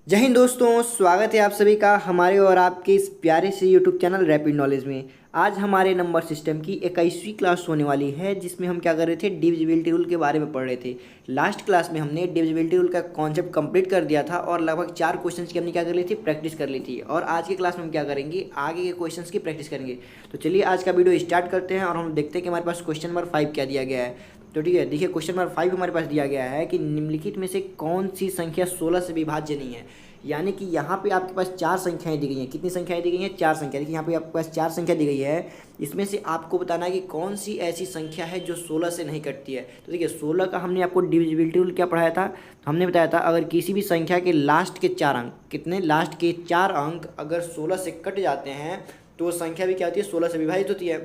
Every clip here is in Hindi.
जय हिंद दोस्तों, स्वागत है आप सभी का हमारे और आपके इस प्यारे से यूट्यूब चैनल रैपिड नॉलेज में। आज हमारे नंबर सिस्टम की 21वीं क्लास होने वाली है, जिसमें हम क्या कर रहे थे, डिविजिबिलिटी रूल के बारे में पढ़ रहे थे। लास्ट क्लास में हमने डिविजिबिलिटी रूल का कॉन्सेप्ट कंप्लीट कर दिया था और लगभग 4 क्वेश्चंस की हमने क्या कर ली थी, प्रैक्टिस कर ली थी। और आज की क्लास में हम क्या करेंगे, आगे के क्वेश्चंस की प्रैक्टिस करेंगे। तो चलिए आज का वीडियो स्टार्ट करते हैं और हम देखते हैं कि हमारे पास क्वेश्चन नंबर 5 क्या दिया गया है। तो ठीक है, देखिए क्वेश्चन नंबर 5 हमारे पास दिया गया है कि निम्नलिखित में से कौन सी संख्या 16 से विभाज्य नहीं है। यानी कि यहाँ पे आपके पास 4 संख्याएं दी गई हैं। कितनी संख्याएं दी गई हैं? 4 संख्या। देखिए यहाँ पे आपके पास 4 संख्या दी गई है। इसमें से आपको बताना है कि कौन सी ऐसी संख्या है जो 16 से नहीं कटती है। तो देखिए 16 का हमने आपको डिविजिबिलिटी रूल क्या पढ़ाया था, तो हमने बताया था अगर किसी भी संख्या के लास्ट के 4 अंक, कितने, लास्ट के 4 अंक अगर 16 से कट जाते हैं तो वो संख्या भी क्या होती है, 16 से विभाजित होती है।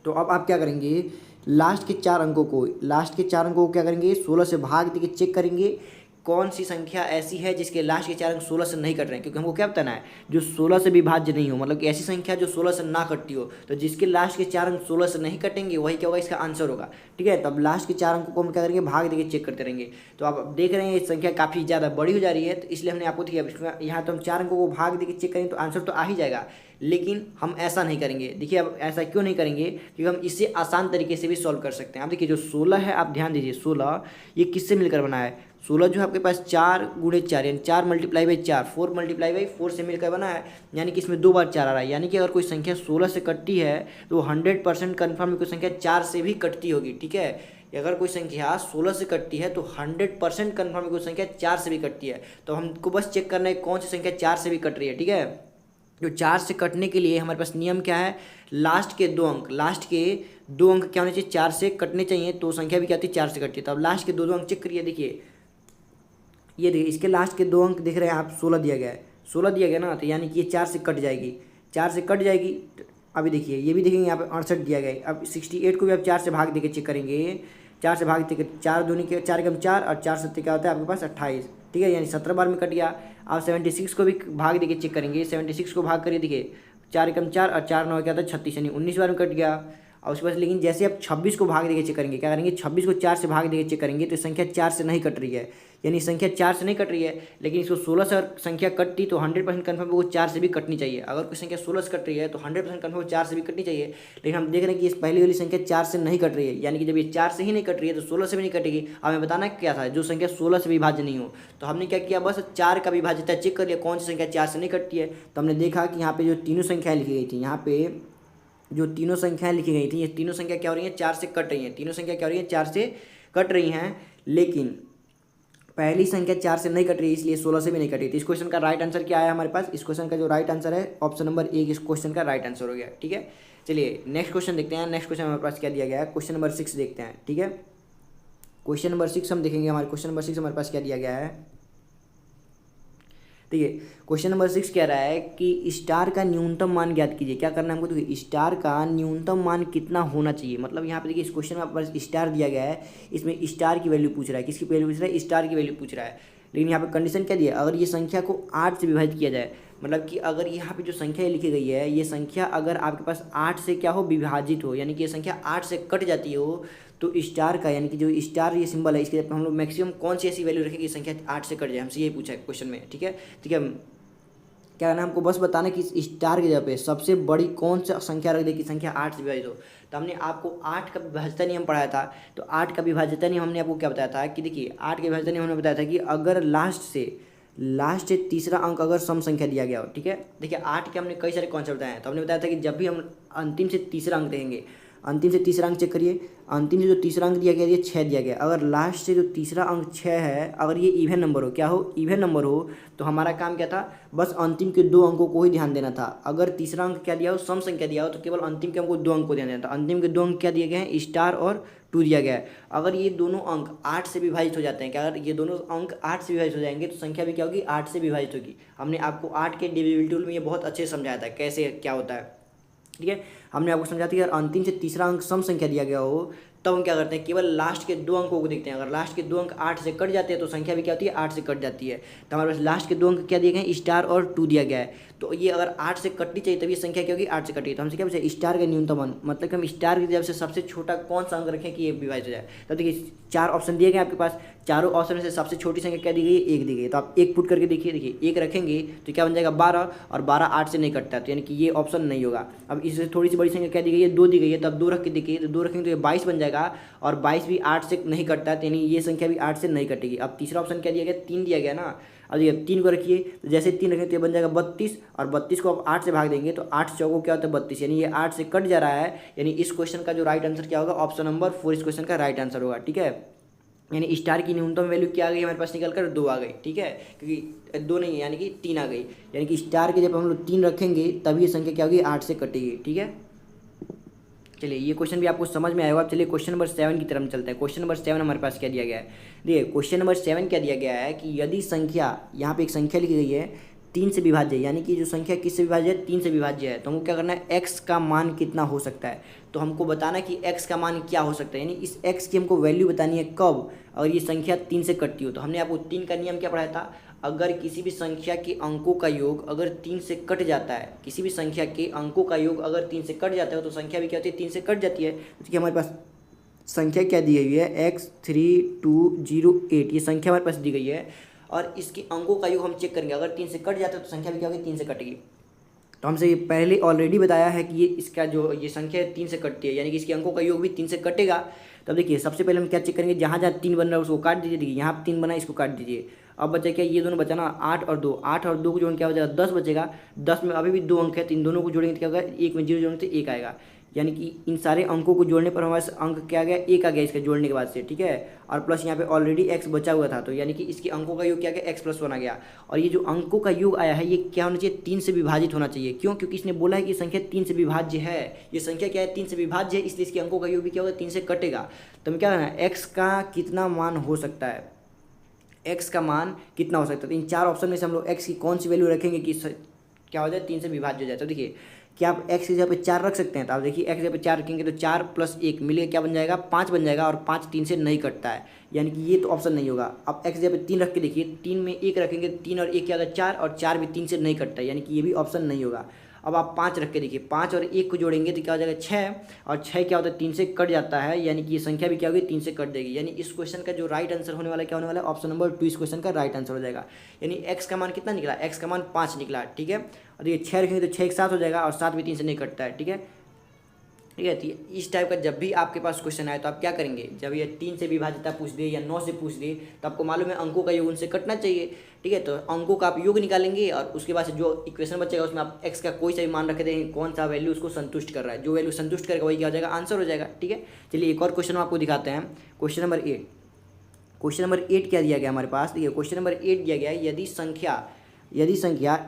तो अब आप क्या करेंगे, लास्ट के 4 अंकों को क्या करेंगे, 16 से भाग देके चेक करेंगे कौन सी संख्या ऐसी है जिसके लास्ट के 4 अंक 16 से नहीं कट रहे हैं। क्योंकि हमको क्या बताना है, जो 16 से विभाज्य नहीं हो, मतलब कि ऐसी संख्या जो 16 से ना कटती हो। तो जिसके लास्ट के 4 अंक 16 से नहीं कटेंगे वही क्या होगा, इसका आंसर होगा। ठीक है, तब लास्ट के 4 अंकों को हम क्या करेंगे, भाग देके चेक करते रहेंगे। तो आप देख रहे हैं ये संख्या काफ़ी ज़्यादा बड़ी हो जा रही है, तो इसलिए हमने आपको दिया यहाँ तो हम 4 अंकों को भाग देके चेक करेंगे तो आंसर तो आ ही जाएगा। लेकिन हम ऐसा नहीं करेंगे। देखिए अब ऐसा क्यों नहीं करेंगे, क्योंकि हम इसे आसान तरीके से भी सॉल्व कर सकते हैं। आप देखिए जो 16 है, आप ध्यान दीजिए 16 ये किससे मिलकर बना है। 16 जो है आपके पास 4 गुणे 4 यानी 4 मल्टीप्लाई बाई 4, 4 मल्टीप्लाई बाई 4 से मिलकर बना है। यानी कि इसमें 2 बार 4 आ रहा है। यानी कि अगर कोई संख्या 16 से कटती है तो 100% कन्फर्म कोई संख्या 4 से भी कटती होगी। ठीक है, अगर कोई संख्या 16 से कटती है तो 100% कन्फर्म कोई संख्या 4 से भी कटती है। तो हमको बस चेक करना है कौन सी संख्या 4 से भी कट रही है। ठीक है, जो 4 से कटने के लिए हमारे पास नियम क्या है, लास्ट के 2 अंक, क्या होने चाहिए, 4 से कटने चाहिए। तो संख्या भी क्या होती है, 4 से कटती है। तो अब लास्ट के दो अंक चेक करिए। देखिए ये देखिए इसके लास्ट के 2 अंक दिख रहे हैं आप, 16 दिया गया है, 16 दिया गया ना, तो यानी कि ये 4 से कट जाएगी, 4 से कट जाएगी। तो अभी देखिए ये भी देखेंगे यहाँ पे 68 दिया गया है। अब 68 को भी आप 4 से भाग देके चेक करेंगे। 4 से भाग देके 4 दूनी के 4 कम 4 और 4 सत्ते क्या होता है आपके पास 28। ठीक है, यानी 17 बार में कट गया। आप 76 को भी भाग देके चेक करेंगे। 76 को भाग करिए, देखिए 4 कम 4 और 4 9 क्या होता है 36, यानी 19 बार में कट गया। और उसके बाद लेकिन जैसे आप 26 को भाग देके चेक करेंगे, क्या करेंगे, 26 को 4 से भाग देके चेक करेंगे तो संख्या 4 से नहीं कट रही है। यानी संख्या 4 से नहीं कट रही है, लेकिन इसको 16 से अगर संख्या कटती तो 100% कन्फर्म वो 4 से भी कटनी चाहिए। अगर कोई संख्या 16 से कट रही है तो 100% कन्फर्म 4 से भी कटनी चाहिए। लेकिन हम देख रहे हैं कि इस पहली वाली संख्या 4 से नहीं कट रही है। यानी कि जब ये 4 से ही नहीं कट रही है तो 16 से भी नहीं कटेगी। हमें बताना क्या था, जो संख्या 16 से विभाज्य नहीं हो। तो हमने क्या किया, बस 4 का विभाज्यता चेक कर लिया, कौन सी संख्या 4 से नहीं कटती है। तो हमने देखा कि यहाँ पे जो तीनों संख्याएं लिखी गई थी, यहाँ पे जो तीनों संख्याएं लिखी गई थी, ये तीनों संख्या क्या हो रही हैं, 4 से कट रही हैं। तीनों संख्या क्या हो रही हैं, 4 से कट रही हैं। लेकिन पहली संख्या 4 से नहीं कट रही है, इसलिए 16 से भी नहीं कटी। तो इस क्वेश्चन का राइट आंसर क्या है हमारे पास, इस क्वेश्चन का जो राइट आंसर है ऑप्शन नंबर 1 इस क्वेश्चन का राइट आंसर हो गया। ठीक है, चलिए नेक्स्ट क्वेश्चन देखते हैं। नेक्स्ट क्वेश्चन हमारे पास क्या दिया गया है, क्वेश्चन नंबर 6 देखते हैं। ठीक है, क्वेश्चन नंबर 6 हम देखेंगे। हमारे क्वेश्चन नंबर 6 हमारे पास क्या दिया गया है, ठीक है। क्वेश्चन नंबर 6 कह रहा है कि स्टार का न्यूनतम मान ज्ञात कीजिए। क्या करना है हमको, तो स्टार का न्यूनतम मान कितना होना चाहिए। मतलब यहाँ पे देखिए इस क्वेश्चन में आपके पास स्टार दिया गया है, इसमें स्टार की वैल्यू पूछ रहा है। किसकी वैल्यू पूछ रहा है, स्टार की वैल्यू पूछ रहा है। लेकिन यहाँ पे कंडीशन क्या दिया, अगर ये संख्या को 8 से विभाजित किया जाए, मतलब कि अगर यहाँ पे जो संख्या लिखी गई है, ये संख्या अगर आपके पास 8 से क्या हो, विभाजित हो, यानी कि ये संख्या 8 से कट जाती हो, तो स्टार का, यानी कि जो स्टार ये सिंबल है, इसके हम लोग मैक्सिमम कौन सी ऐसी वैल्यू रखेंगे संख्या 8 से कट जाए। हमसे यही पूछा है क्वेश्चन में। ठीक है, ठीक है, क्या करना है हमको, बस बताना कि इस स्टार की जगह पे सबसे बड़ी कौन सा संख्या रख दे कि संख्या 8 से विभाजित हो। तो हमने आपको 8 का विभाज्यता नियम पढ़ाया था। तो 8 का विभाज्यता नियम हमने आपको क्या बताया था कि देखिए 8 के विभाज्यता नियम हमने बताया था कि अगर लास्ट से तीसरा अंक अगर सम संख्या दिया गया हो। ठीक है, देखिए 8 के हमने कई सारे कॉन्सेप्ट बताए हैं। तो हमने बताया था कि जब भी हम अंतिम से तीसरा अंक देंगे, अंतिम से तीसरा अंक चेक करिए, अंतिम से जो तीसरा अंक दिया गया ये 6 दिया गया। अगर लास्ट से जो तीसरा अंक 6 है, अगर ये इवन नंबर हो, क्या हो, इवन नंबर हो, तो हमारा काम क्या था, बस अंतिम के 2 अंकों को ही ध्यान देना था। अगर तीसरा अंक क्या दिया हो, सम संख्या दिया हो, तो केवल अंतिम के हमको 2 अंक को ध्यान देना था। अंतिम के 2 अंक क्या दिए गए हैं, स्टार और 2 दिया गया है। अगर ये दोनों अंक 8 से विभाजित हो जाते हैं, क्या अगर ये दोनों अंक 8 से विभाजित हो जाएंगे तो संख्या भी क्या होगी, 8 से विभाजित होगी। हमने आपको 8 के डिविजिबिलिटी रूल में ये बहुत अच्छे से समझाया था कैसे क्या होता है। ठीक है, हमने आपको समझा था कि अगर अंतिम से तीसरा अंक सम संख्या दिया गया हो तब हम क्या करते हैं, केवल लास्ट के 2 अंकों को देखते हैं। अगर लास्ट के 2 अंक 8 से कट जाते हैं तो संख्या भी क्या होती है, 8 से कट जाती है। तो हमारे पास लास्ट के 2 अंक क्या दिए गए हैं, स्टार और 2 दिया गया है। तो ये अगर 8 से कटनी चाहिए तभी संख्या क्या होगी, 8 से कटी। तो हमसे क्या पूछा, स्टार का न्यूनतम अंक, मतलब कि हम स्टार की जगह से सबसे छोटा कौन सा अंक रखें कि ये विभाजित हो जाए। तब देखिए 4 ऑप्शन दिए गए आपके पास, चारों ऑप्शन में से सबसे छोटी संख्या क्या दी गई है, 1 दी गई है। तो आप 1 पुट करके देखिए 1 रखेंगे तो क्या बन जाएगा 12, और 12 8 से नहीं कटता, तो यानी कि ये ऑप्शन नहीं होगा। अब इससे थोड़ी सी बड़ी संख्या क्या दी गई है, 2 दी गई है, तो अब 2 रख के देखिए, तो 2 रखेंगे तो ये 22 बन जाएगा, और 22 भी 8 से नहीं कटता है, तो यानी ये संख्या भी 8 से नहीं कटेगी। अब तीसरा ऑप्शन क्या दिया गया, 3 दिया गया ना। अब ये 3 को रखिए, तो जैसे 3 रखेंगे तो ये बन जाएगा 32, और 32 को आप 8 से भाग देंगे तो 8 चौको क्या होता है 32, यानी ये 8 से कट जा रहा है। यानी इस क्वेश्चन का जो राइट आंसर क्या होगा, ऑप्शन नंबर 4 इस क्वेश्चन का राइट आंसर होगा। ठीक है, यानी स्टार की न्यूनतम वैल्यू क्या आ गई हमारे पास निकल कर 2 आ गई। ठीक है, क्योंकि 2 नहीं है यानी कि 3 आ गई, यानी कि स्टार की जब हम लोग 3 रखेंगे तभी ये संख्या क्या होगी, 8 से कटेगी। ठीक है, चलिए ये क्वेश्चन भी आपको समझ में आएगा। अब चलिए क्वेश्चन नंबर 7 की तरफ चलते हैं। क्वेश्चन नंबर 7 हमारे पास क्या दिया गया है, देखिए क्वेश्चन नंबर 7 क्या दिया गया है कि यदि संख्या, यहाँ पे एक संख्या लिखी गई है 3 से विभाज्य, यानी कि जो संख्या किससे विभाज्य है, 3 से विभाज्य है, तो हमको क्या करना है, x का मान कितना हो सकता है। तो हमको बताना है कि x का मान क्या हो सकता है, यानी इस x की हमको वैल्यू बतानी है कब, अगर ये संख्या 3 से कटती हो। तो हमने आपको 3 का नियम क्या पढ़ाया था, अगर किसी भी संख्या के अंकों का योग अगर 3 से कट जाता है, किसी भी संख्या के अंकों का योग अगर 3 से कट जाता है तो संख्या भी क्या होती है, 3 से कट जाती है। तो हमारे पास संख्या क्या दी गई है, x3208, ये संख्या हमारे पास दी गई है, और इसके अंकों का योग हम चेक करेंगे, अगर 3 से कट जाता है तो संख्या भी क्या होगी, 3 से कटेगी। तो हमसे ये पहले ऑलरेडी बताया है कि ये इसका जो ये संख्या है 3 से कटती है, यानी कि इसके अंकों का योग भी 3 से कटेगा। तो अब देखिए सबसे पहले हम क्या चेक करेंगे, जहाँ जहाँ 3 बन रहा है उसको काट दीजिए। देखिए यहाँ 3 बना है, इसको काट दीजिए। अब बचा क्या, ये दोनों बचा ना 8 और 2, 8 और 2 को जोड़ने क्या हो जाएगा, 10 बचेगा। 10 में अभी भी 2 अंक है, तो इन दोनों को जोड़ेंगे तो क्या होगा, 1 में 0 जोड़ेंगे तो 1 आएगा, यानी कि इन सारे अंकों को जोड़ने पर हमारे अंक क्या आ गया, 1 आ गया इसके जोड़ने के बाद से। ठीक है, और प्लस यहाँ पे ऑलरेडी x बचा हुआ था, तो यानी कि इसके अंकों का योग क्या गया, x+1 आ गया। और ये जो अंकों का योग आया है ये क्या होना चाहिए, 3 से विभाजित होना चाहिए। क्यों, क्योंकि इसने बोला है कि संख्या 3 से विभाज्य है, ये संख्या क्या है, 3 से विभाज्य है, इसलिए इसके अंकों का योग भी क्या होगा, 3 से कटेगा। तो हमें क्या करना है, x का कितना मान हो सकता है, x का मान कितना हो सकता है। तो इन 4 ऑप्शन में से हम लोग x की कौन सी वैल्यू रखेंगे कि क्या हो जाए, 3 से विभाज्य हो जाए। तो देखिए क्या आप x की जगह पे 4 रख सकते हैं, तो आप देखिए x की जगह पे 4 रखेंगे तो 4 + 1 मिलेगा क्या बन जाएगा, 5 बन जाएगा, और 5 3 से नहीं कटता है, यानी कि ये तो ऑप्शन नहीं होगा। अब x की जगह पे 3 रख के देखिए, 3 में 1 रखेंगे, 3 और 1 क्या होगा 4, और 4 भी 3 से नहीं कटता है, यानी कि ये भी ऑप्शन नहीं होगा। अब आप 5 रख के देखिए, 5 और 1 को जोड़ेंगे तो क्या हो जाएगा 6, और 6 क्या होता है 3 से कट जाता है, यानी कि ये संख्या भी क्या होगी 3 से कट देगी। यानी इस क्वेश्चन का जो राइट आंसर होने वाला है क्या होने वाला है, ऑप्शन नंबर 2 इस क्वेश्चन का राइट आंसर हो जाएगा। यानी x का मान कितना निकला, x का मान 5 निकला। ठीक है, और देखिए 6 रखेंगे तो 6 एक साथ हो जाएगा, और 7 भी 3 से नहीं कटता है। ठीक है, ठीक है, तो इस टाइप का जब भी आपके पास क्वेश्चन आए तो आप क्या करेंगे, जब ये 3 से विभाजिता पूछ दे या 9 से पूछ दे तो आपको मालूम है अंकों का योग उनसे कटना चाहिए। ठीक है, तो अंकों का आप योग निकालेंगे, और उसके बाद से जो इक्वेशन बचेगा उसमें आप x का कोई सा भी मान रख देंगे, कौन सा वैल्यू उसको संतुष्ट कर रहा है, जो वैल्यू संतुष्ट करेगा वही क्या हो जाएगा, आंसर हो जाएगा। ठीक है, चलिए एक और क्वेश्चन आपको दिखाते हैं। क्वेश्चन नंबर 8, क्वेश्चन नंबर 8 क्या दिया गया हमारे पास, देखिए क्वेश्चन नंबर 8 दिया गया है, यदि संख्या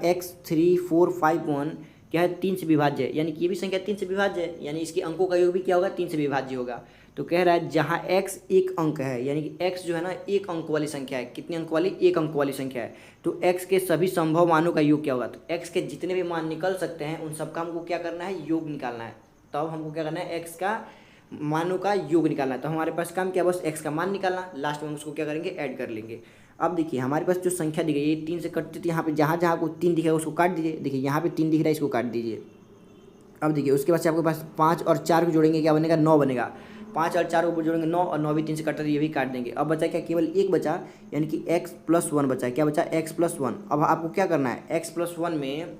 x3451 क्या है 3 से विभाज्य है, यानी कि ये भी संख्या 3 से विभाज्य है, यानी इसके अंकों का योग भी क्या होगा, 3 से विभाज्य होगा। तो कह रहा है जहाँ x एक अंक है, यानी कि x जो है ना एक अंक वाली संख्या है, कितने अंक वाली, एक अंक वाली संख्या है, तो x के सभी संभव मानों का योग क्या होगा। तो x के जितने भी मान निकल सकते हैं उन सबका हमको क्या करना है, योग निकालना है। तब हमको क्या करना है, x का मानों का योग निकालना है। तो हमारे पास काम क्या, बस x का मान निकालना, लास्ट में हम उसको क्या करेंगे, ऐड कर लेंगे। अब देखिए हमारे पास जो संख्या दी गई है 3 से कटती, तो यहाँ पे जहाँ जहाँ आपको 3 दिखेगा उसको काट दीजिए। देखिए यहाँ पे 3 दिख रहा है, इसको काट दीजिए। अब देखिए उसके बाद से आपके पास 5 और 4 को जोड़ेंगे क्या बनेगा, 9 बनेगा। 5 और 4 को जोड़ेंगे 9, और 9 भी 3 से कटता है, ये भी काट देंगे। अब बचा क्या, केवल एक बचा, यानी कि x+1 बचा। क्या बचा, x+1। अब आपको क्या करना है, x+1 में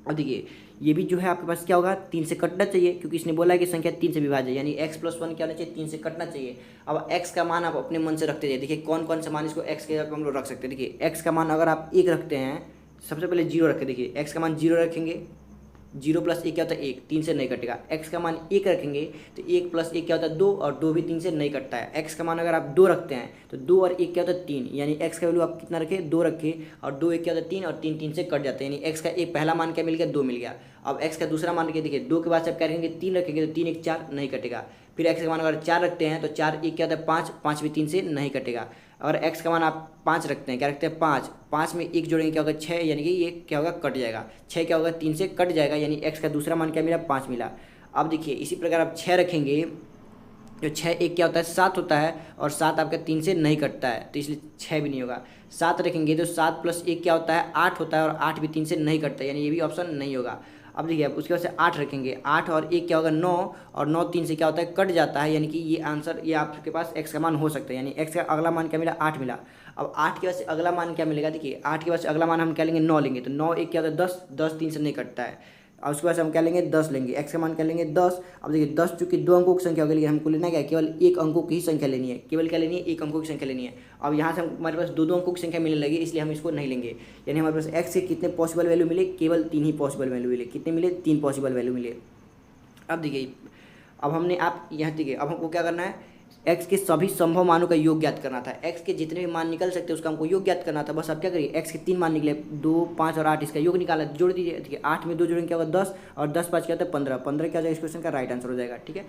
अब देखिए ये भी जो है आपके पास क्या होगा, 3 से कटना चाहिए, क्योंकि इसने बोला है कि संख्या 3 से विभाज्य है, यानी x+1 क्या होना चाहिए, 3 से कटना चाहिए। अब x का मान आप अपने मन से रखते जाइए। देखिए कौन कौन सा मान इसको x के जगह हम लोग रख सकते हैं। देखिए x का मान अगर आप 1 रखते हैं, सबसे पहले 0 रखें। देखिए x का मान 0 रखेंगे, 0 + 1 क्या होता है 1, 3 से नहीं कटेगा। x का मान 1 रखेंगे तो 1 + 1 क्या होता है 2, और 2 भी 3 से नहीं कटता है। x का मान अगर आप 2 रखते हैं तो 2 और 1 क्या होता है 3, यानी x का वैल्यू आप कितना रखें, 2 रखें, और 2 1 क्या होता है 3, और 3 3 से कट जाते हैं, यानी x का एक पहला मान क्या मिल गया, 2 मिल गया। अब x का दूसरा मान देखिए 2 के बाद से आप क्या रखेंगे, 3 रखेंगे, तो 3 1 4 नहीं कटेगा। फिर x का मान अगर 4 रखते हैं तो 4 1 क्या होता है 5, 5 भी 3 से नहीं कटेगा। अगर x का मान आप 5 रखते हैं, क्या रखते हैं 5, 5 में 1 जोड़ेंगे क्या होगा 6, यानी कि ये क्या होगा कट जाएगा। 6 क्या होगा 3 से कट जाएगा, यानी x का दूसरा मान क्या मिला, 5 मिला। अब देखिए इसी प्रकार आप 6 रखेंगे जो 6 एक क्या होता है 7 होता है, और 7 आपका 3 से नहीं कटता है, तो इसलिए 6 भी नहीं होगा। 7 रखेंगे तो 7 प्लस 1 क्या होता है 8 होता है, और 8 भी 3 से नहीं कटता है, यानी ये भी ऑप्शन नहीं होगा। अब देखिए, अब उसके बाद से 8 रखेंगे, 8 और 1 क्या होगा 9, और 9 3 से क्या होता है कट जाता है, यानी कि ये आंसर, ये आपके पास एक्स का मान हो सकता है, यानी एक्स का अगला मान क्या मिला 8 मिला। अब 8 के बाद से अगला मान क्या मिलेगा, देखिए 8 के बाद से अगला मान हम क्या लेंगे 9 लेंगे, तो 9 एक क्या होता है 10, 10 3 से नहीं कटता है। और उसके बाद से हम क्या लेंगे 10 लेंगे, एक्स का मान क्या लेंगे 10। अब देखिए 10 चूंकि 2 अंकों की संख्या होगी, लेकिन हमको लेना क्या है केवल 1 अंकों की ही संख्या लेनी है, केवल क्या लेनी है 1 अंकों की संख्या लेनी है। अब यहाँ से हमारे पास 2 अंकों की संख्या मिलने लगी, इसलिए हम इसको नहीं लेंगे। यानी हमारे पास एक्स के कितने पॉसिबल वैल्यू मिले, केवल 3 ही पॉसिबल वैल्यू मिले। कितने मिले 3 पॉसिबल वैल्यू मिले। अब देखिए, अब हमने आप यहाँ देखिए, अब हमको क्या करना है एक्स के सभी संभव मानों का योग ज्ञात करना था। एक्स के जितने भी मान निकल सकते हैं उसका हमको योग ज्ञात करना था। बस अब क्या करिए, एक्स के 3 मान निकले 2 5 और 8, इसका योग निकाला, जोड़ दीजिए। ठीक है, 8 में 2 जोड़ेंगे क्या होगा 10, और 10 5 क्या होता है 15, 15 क्या हो जाएगा इस क्वेश्चन का राइट आंसर हो जाएगा। ठीक है,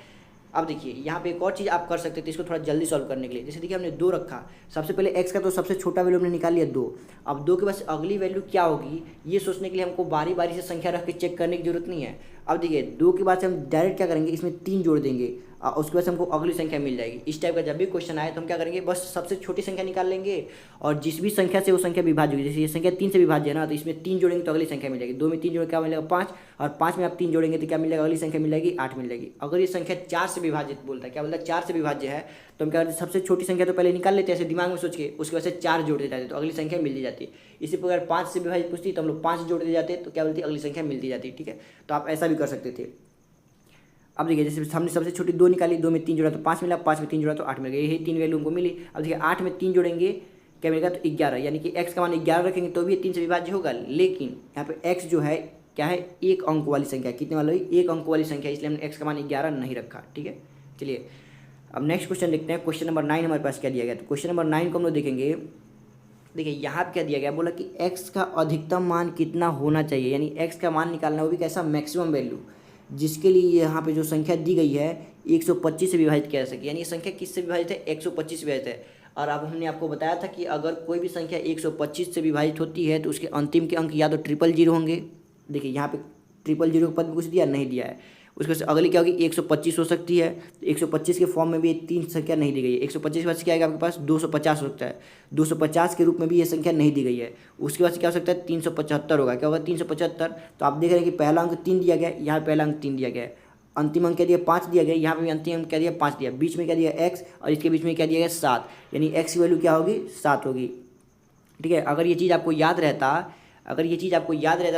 अब देखिए यहाँ पे एक और चीज़ आप कर सकते थे इसको थोड़ा जल्दी सॉल्व करने के लिए। जैसे देखिए हमने 2 रखा, सबसे पहले एक्स का तो सबसे छोटा वैल्यू हमने निकाल लिया 2। अब 2 के बाद अगली वैल्यू क्या होगी ये सोचने के लिए हमको बारी बारी से संख्या रख के चेक करने की जरूरत नहीं है। अब देखिए 2 के बाद से हम डायरेक्ट क्या करेंगे, इसमें 3 जोड़ देंगे, उसके बाद से हमको अगली संख्या मिल जाएगी। इस टाइप का जब भी क्वेश्चन आए तो हम क्या करेंगे, बस सबसे छोटी संख्या निकाल लेंगे, और जिस भी संख्या से वो संख्या विभाज्य होगी, जैसे ये संख्या 3 से विभाज्य है ना, तो इसमें 3 जोड़ेंगे तो अगली संख्या मिल जाएगी। 2 में 3 जोड़े क्या मिलेगा 5, और 5 में आप 3 जोड़ेंगे तो क्या मिलेगा अगली संख्या मिल जाएगी 8 मिल जाएगी। अगर ये संख्या 4 से विभाजित बोलता है, क्या बोलता है 4 से विभाज्य है, तो हम क्या करते हैं सबसे छोटी संख्या तो पहले निकाल लेते हैं ऐसे दिमाग में सोच के, उसके बाद से 4 जोड़ते जाते तो अगली संख्या मिलती जाती है। इसी प्रकार 5 से विभाजित पूछती तो हम लोग 5 जोड़ते जाते तो क्या बोलती अगली संख्या मिलती जाती। ठीक है, तो आप ऐसा भी कर सकते थे। अब देखिए जैसे हमने सबसे छोटी 2 निकाली, 2 में 3 जोड़ा तो 5 मिला, 5 में 3 जोड़ा तो 8 मिल गया, यही 3 वैल्यू हमको मिली। अब देखिए 8 में 3 जोड़ेंगे क्या मिलेगा तो 11, यानी कि एक्स का मान 11 रखेंगे तो भी 3 से विभाज्य होगा। लेकिन यहाँ पे एक्स जो है क्या है 1 अंक वाली संख्या, कितने वाली 1 अंक वाली संख्या, इसलिए हमने एक्स का मान 11 नहीं रखा। ठीक है, चलिए अब नेक्स्ट क्वेश्चन देखते हैं। क्वेश्चन नंबर 9 हमारे पास क्या दिया गया, तो क्वेश्चन नंबर 9 को हम लोग देखेंगे। देखिए यहाँ पे क्या दिया गया, बोला कि एक्स का अधिकतम मान कितना होना चाहिए, यानी एक्स का मान निकालना, वो भी कैसा मैक्सिमम वैल्यू, जिसके लिए यहाँ पे जो संख्या दी गई है 125 से विभाजित किया जा सके। यानी ये संख्या किससे विभाजित है 125 से विभाजित है। और अब हमने आपको बताया था कि अगर कोई भी संख्या 125 से विभाजित होती है तो उसके अंतिम के अंक या तो 000 होंगे। देखिए यहाँ पे 000 के पद में कुछ दिया नहीं दिया है। उसके बाद अगली क्या होगी 125 हो सकती है, तो 125 के फॉर्म में भी 3 संख्या नहीं दी गई है। 125 के बाद क्या आएगा आपके पास 250 हो सकता है, 250 के रूप में भी ये संख्या नहीं दी गई है। उसके बाद क्या हो सकता है 375 होगा, क्या होगा 375। तो आप देख रहे हैं कि पहला अंक 3 दिया गया, यहाँ पहला अंक 3 दिया गया है, अंतिम अंक क्या दिया 5 दिया गया, यहाँ पे भी अंतिम अंक क्या दिया 5 दिया, बीच में क्या दिया x, और इसके बीच में क्या दिया गया 7, यानी x की वैल्यू क्या होगी 7 होगी। ठीक है, अगर ये चीज़ आपको याद रहता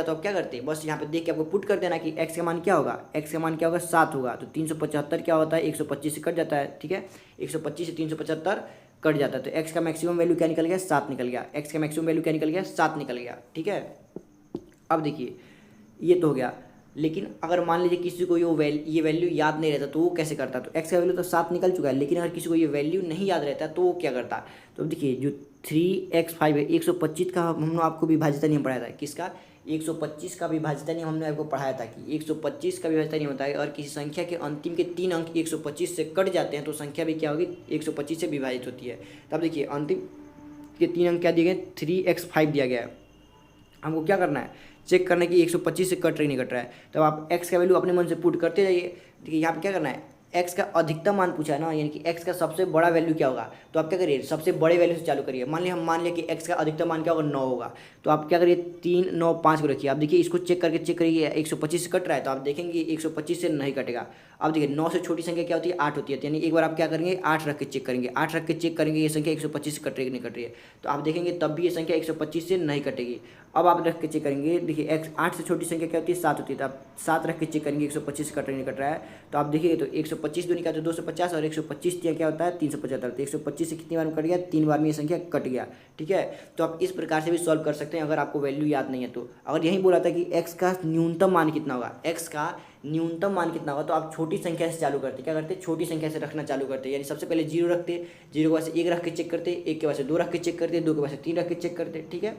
तो आप क्या करते, बस यहाँ पे देख के आपको पुट कर देना कि x का मान क्या होगा, x का मान क्या होगा 7 होगा, तो 375 क्या होता है 125 से कट जाता है। ठीक है, 125 से 375 कट जाता है, तो x का मैक्सिमम वैल्यू क्या निकल गया 7 निकल गया, x का मैक्सिमम वैल्यू क्या निकल गया 7 निकल गया। ठीक है, अब देखिए ये तो हो गया। लेकिन अगर मान लीजिए किसी को ये वैल्यू याद नहीं रहता तो वो कैसे करता, तो x का वैल्यू तो 7 निकल चुका है, लेकिन अगर किसी को ये वैल्यू नहीं याद रहता तो वो क्या करता। तो देखिए जो 3x5 है 125 का हमने आपको विभाजित नियम पढ़ाया था, किसका 125 का विभाजित नियम हमने आपको पढ़ाया था कि 125 का विभाजित नियम होता है और किसी संख्या के अंतिम के 3 अंक 125 से कट जाते हैं तो संख्या भी क्या होगी 125 से विभाजित होती है। तब देखिए अंतिम के 3 अंक क्या दिए गए 3x5 दिया गया है, हमको क्या करना है चेक करना है कि 125 से कट रही नहीं कट रहा है। तो आप x का वैल्यू अपने मन से पुट करते जाइए। देखिए यहाँ पे क्या करना है x का अधिकतम मान पूछा है ना, यानी कि x का सबसे बड़ा वैल्यू क्या होगा, तो आप क्या करिए सबसे बड़े वैल्यू से चालू करिए। मान लिया कि x का अधिकतम मान क्या होगा 9 होगा, तो आप क्या करिए 3 9 5 को रखिए। आप देखिए इसको चेक करिए 125 से कट रहा है तो आप देखेंगे 125 से नहीं कटेगा। अब देखिए 9 से छोटी संख्या क्या होती है 8 होती है, यानी एक बार आप क्या करेंगे 8 रख के चेक करेंगे, 8 रख के चेक करेंगे ये संख्या 125 से कट रही है कि नहीं कट रही है, तो आप देखेंगे तब भी ये संख्या 125 से नहीं कटेगी। अब आप रख के चेक करेंगे, देखिए x 8 से छोटी संख्या क्या होती है 7 होती है, तो आप 7 रख के चेक करेंगे 125 से कट रही नहीं कट रहा है, तो आप देखिए तो 125 दूनी का तो 250 और 125 क्या होता है 375, तो 125 से कितनी बार में कट गया 3 बार में ये संख्या कट गया। ठीक है, तो आप इस प्रकार से भी सॉल्व कर सकते हैं अगर आपको वैल्यू याद नहीं है तो। अगर यही बोला था कि x का न्यूनतम मान कितना होगा, x का न्यूनतम मान कितना होगा, तो आप छोटी संख्या से चालू करते, क्या करते छोटी संख्या से रखना चालू करते, यानी सबसे पहले 0 रखते, 0 के बाद से 1 रख के चेक करते, 1 के बाद से 2 रख के चेक करते, 2 के बाद से 3 रख के चेक करते। ठीक है,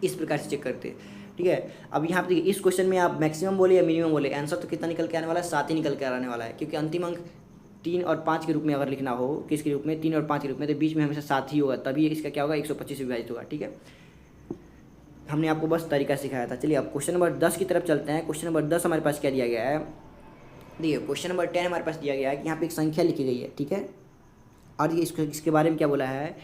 इस प्रकार से चेक करते। ठीक है, अब यहाँ पे देखिए इस क्वेश्चन में आप मैक्सिमम बोले या मिनिमम बोले, आंसर तो कितना निकल के आने वाला है 7 ही निकल के आने वाला है, क्योंकि अंतिम अंक 3 और 5 के रूप में अगर लिखना हो, किसके रूप में 3 और 5 के रूप में, तो बीच में हमेशा 7 ही होगा, तभी इसका क्या होगा 125 से विभाजित होगा। ठीक है, हमने आपको बस तरीका सिखाया था। चलिए अब क्वेश्चन नंबर 10 की तरफ चलते हैं। क्वेश्चन नंबर 10 हमारे पास क्या दिया गया है, देखिए क्वेश्चन नंबर 10 हमारे पास दिया गया है कि यहाँ पे एक संख्या लिखी गई है, ठीक है, और ये इसके बारे में क्या बोला है,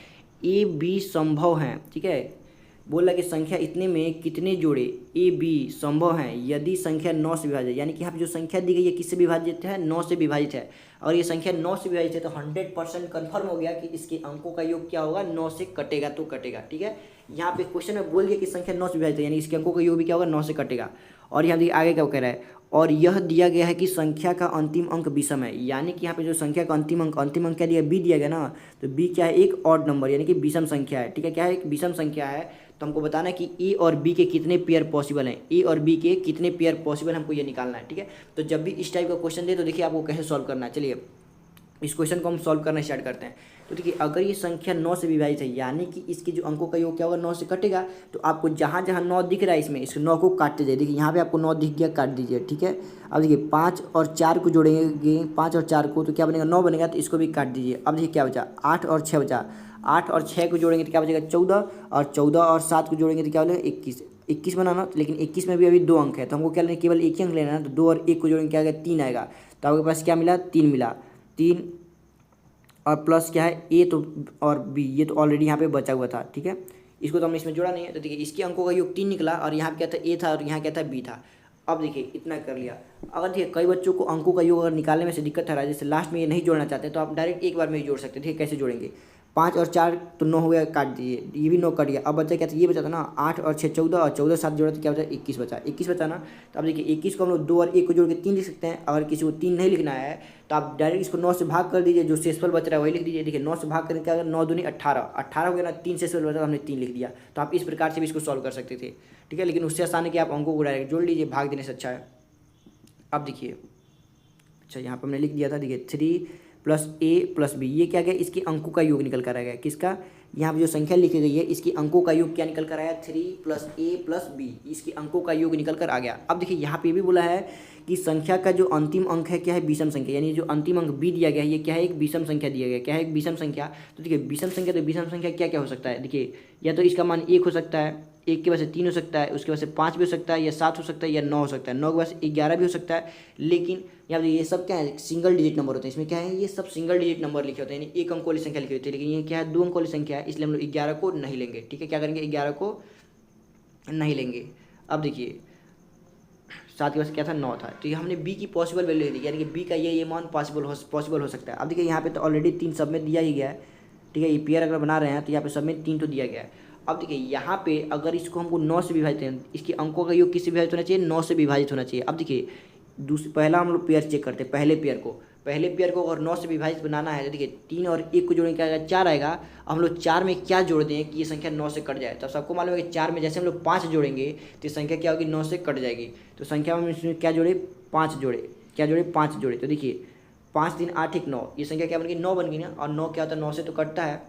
ए बी संभव हैं, ठीक है, बोला कि संख्या इतने में कितने जोड़े ए बी संभव हैं यदि संख्या 9 से विभाजित है, यानी कि यहाँ पे जो संख्या दी गई है किससे विभाजित है, 9 से विभाजित है, और ये संख्या 9 से विभाजित है तो 100% कन्फर्म हो गया कि इसके अंकों का योग क्या होगा, 9 से कटेगा तो कटेगा, ठीक है। यहाँ पे क्वेश्चन में बोल दिया कि संख्या 9 से विभाजित है, यानी इसके अंकों का योग भी क्या होगा, 9 से कटेगा। और यहाँ देखिए आगे क्या कह रहा है, और यह दिया गया है कि संख्या का अंतिम अंक विषम है, यानी कि यहाँ पे जो संख्या का अंतिम अंक क्या दिया, बी दिया गया ना, तो बी क्या है, एक ऑड नंबर यानी कि विषम संख्या है, ठीक है, क्या है, एक विषम संख्या है। तो हमको बताना है कि ए और बी के कितने पेयर पॉसिबल हैं, ए और बी के कितने पेयर पॉसिबल हमको ये निकालना है, ठीक है। तो जब भी इस टाइप का क्वेश्चन दे तो देखिए आपको कैसे सॉल्व करना है। चलिए इस क्वेश्चन को हम सॉल्व करना स्टार्ट करते हैं। तो देखिए अगर ये संख्या 9 से विभाजित है, यानी कि इसके जो अंकों का योग क्या होगा, 9 से कटेगा, तो आपको जहाँ जहाँ 9 दिख रहा है इसमें, इस 9 को काटते जाइए। देखिए यहाँ पे आपको 9 दिख गया, काट दीजिए, ठीक है। अब देखिए 5 और 4 को जोड़ेंगे, 5 और 4 को तो क्या बनेगा, 9 बनेगा, तो इसको भी काट दीजिए। अब देखिए क्या बचा, 8 और 6 बचा, 8 और 6 को जोड़ेंगे तो क्या बचेगा, 14, और 14 और 7 को जोड़ेंगे तो क्या बनेगा, 21, 21 बनाना। लेकिन 21 में भी अभी 2 अंक है, तो हमको क्या लेना, केवल एक ही अंक लेना है, तो 2 और 1 को जोड़ेंगे क्या आएगा, 3 आएगा। तो आपके पास क्या मिला, 3 मिला, 3 और प्लस क्या है, ए तो और बी, ये तो ऑलरेडी यहाँ पे बचा हुआ था, ठीक है, इसको तो हमने इसमें जोड़ा नहीं है। तो देखिए इसके अंकों का योग 3 निकला, और यहाँ क्या था, ए था, और यहाँ क्या था, बी था। अब देखिए इतना कर लिया। अगर देखिए कई बच्चों को अंकों का योग अगर निकालने में से दिक्कत आ रहा है, जैसे लास्ट में ये नहीं जोड़ना चाहते, तो आप डायरेक्ट एक बार में ही जोड़ सकते हैं। ठीक है, कैसे जोड़ेंगे, 5 और 4 तो 9 हो गया, काट दीजिए, ये भी 9 कट गया। अब बचा क्या था, ये बचा था ना, 8 और 6 14, और 14 7 जोड़ा तो क्या बचा, 21 बचा, 21 बचा ना। तो अब देखिए 21 को हम लोग 2 और 1 को जोड़ के 3 लिख सकते हैं। अगर किसी को 3 नहीं लिखना है तो आप डायरेक्ट इसको 9 से भाग कर दीजिए, जो शेषफल बच रहा है वही लिख दीजिए। देखिए 9 से भाग करने क्या, 9 दूनी 18, 18 हो गया ना, 3 शेषफल बचा, हमने 3 लिख दिया। तो आप इस प्रकार से भी इसको सॉल्व कर सकते थे, ठीक है। लेकिन उससे आसान है कि आप अंकों को डायरेक्ट जोड़ लीजिए, भाग देने से अच्छा है। अब देखिए, अच्छा यहाँ पर हमने लिख दिया था, देखिए 3 + a + b, ये क्या गया, इसके अंकों का योग निकल कर आ गया, किसका, यहाँ पर जो संख्या लिखी गई है इसके अंकों का योग क्या निकल कर आया, 3 + a + b, इसके अंकों का योग निकल कर आ गया। अब देखिए यहाँ पे भी बोला है कि संख्या का जो अंतिम अंक है क्या है, विषम संख्या, यानी जो अंतिम अंक b दिया गया है ये क्या है, एक विषम संख्या दिया गया है, क्या है, एक विषम संख्या। तो देखिए विषम संख्या, तो विषम संख्या क्या क्या हो सकता है, देखिए या तो इसका मान 1 हो सकता है, 1 के वजह से 3 हो सकता है, उसके वजह से 5 भी हो सकता है, या 7 हो सकता है, या 9 हो सकता है, 9 के वजह से 11 भी हो सकता है। लेकिन यहाँ ये सब क्या है, सिंगल डिजिट नंबर होते हैं, इसमें क्या है, ये सब सिंगल डिजिट नंबर लिखे होते हैं, यानी 1 अंक वाली संख्या लिखी होती है। लेकिन ये क्या है, 2 अंक वाली संख्या है, इसलिए हम लोग 11 को नहीं लेंगे, ठीक है, क्या करेंगे, 11 को नहीं लेंगे। अब देखिए 7 के वजह से क्या था, 9 था, तो ये हमने बी की पॉसिबल वैल्यू दी, यानी कि बी का ये मान पॉसिबल हो सकता है। अब देखिए यहाँ पे तो ऑलरेडी 3 सब में दिया ही गया है, ठीक है, ये पेयर अगर बना रहे हैं तो यहाँ पे सब में 3 तो दिया गया है। अब देखिए यहाँ पे अगर इसको हमको 9 से विभाजित है, इसके अंकों का योग किससे विभाजित होना चाहिए, 9 से विभाजित होना चाहिए। अब देखिए पहला हम लोग पेयर चेक करते हैं, पहले पेयर को अगर 9 से विभाजित बनाना है तो देखिए 3 और 1 को जोड़ेंगे क्या आएगा, 4 आएगा। अब हम लोग 4 में क्या जोड़ दें कि ये संख्या 9 से कट जाए, तो सबको मालूम है कि 4 में जैसे हम लोग 5 जोड़ेंगे तो ये संख्या क्या होगी, 9 से कट जाएगी। तो संख्या में इसमें क्या जोड़े, 5 जोड़े, क्या जोड़े, 5 जोड़े। तो देखिए 5 3 8 1 9, ये संख्या क्या बन गई, 9 बन गई ना, और 9 क्या होता है, 9 से तो कटता है,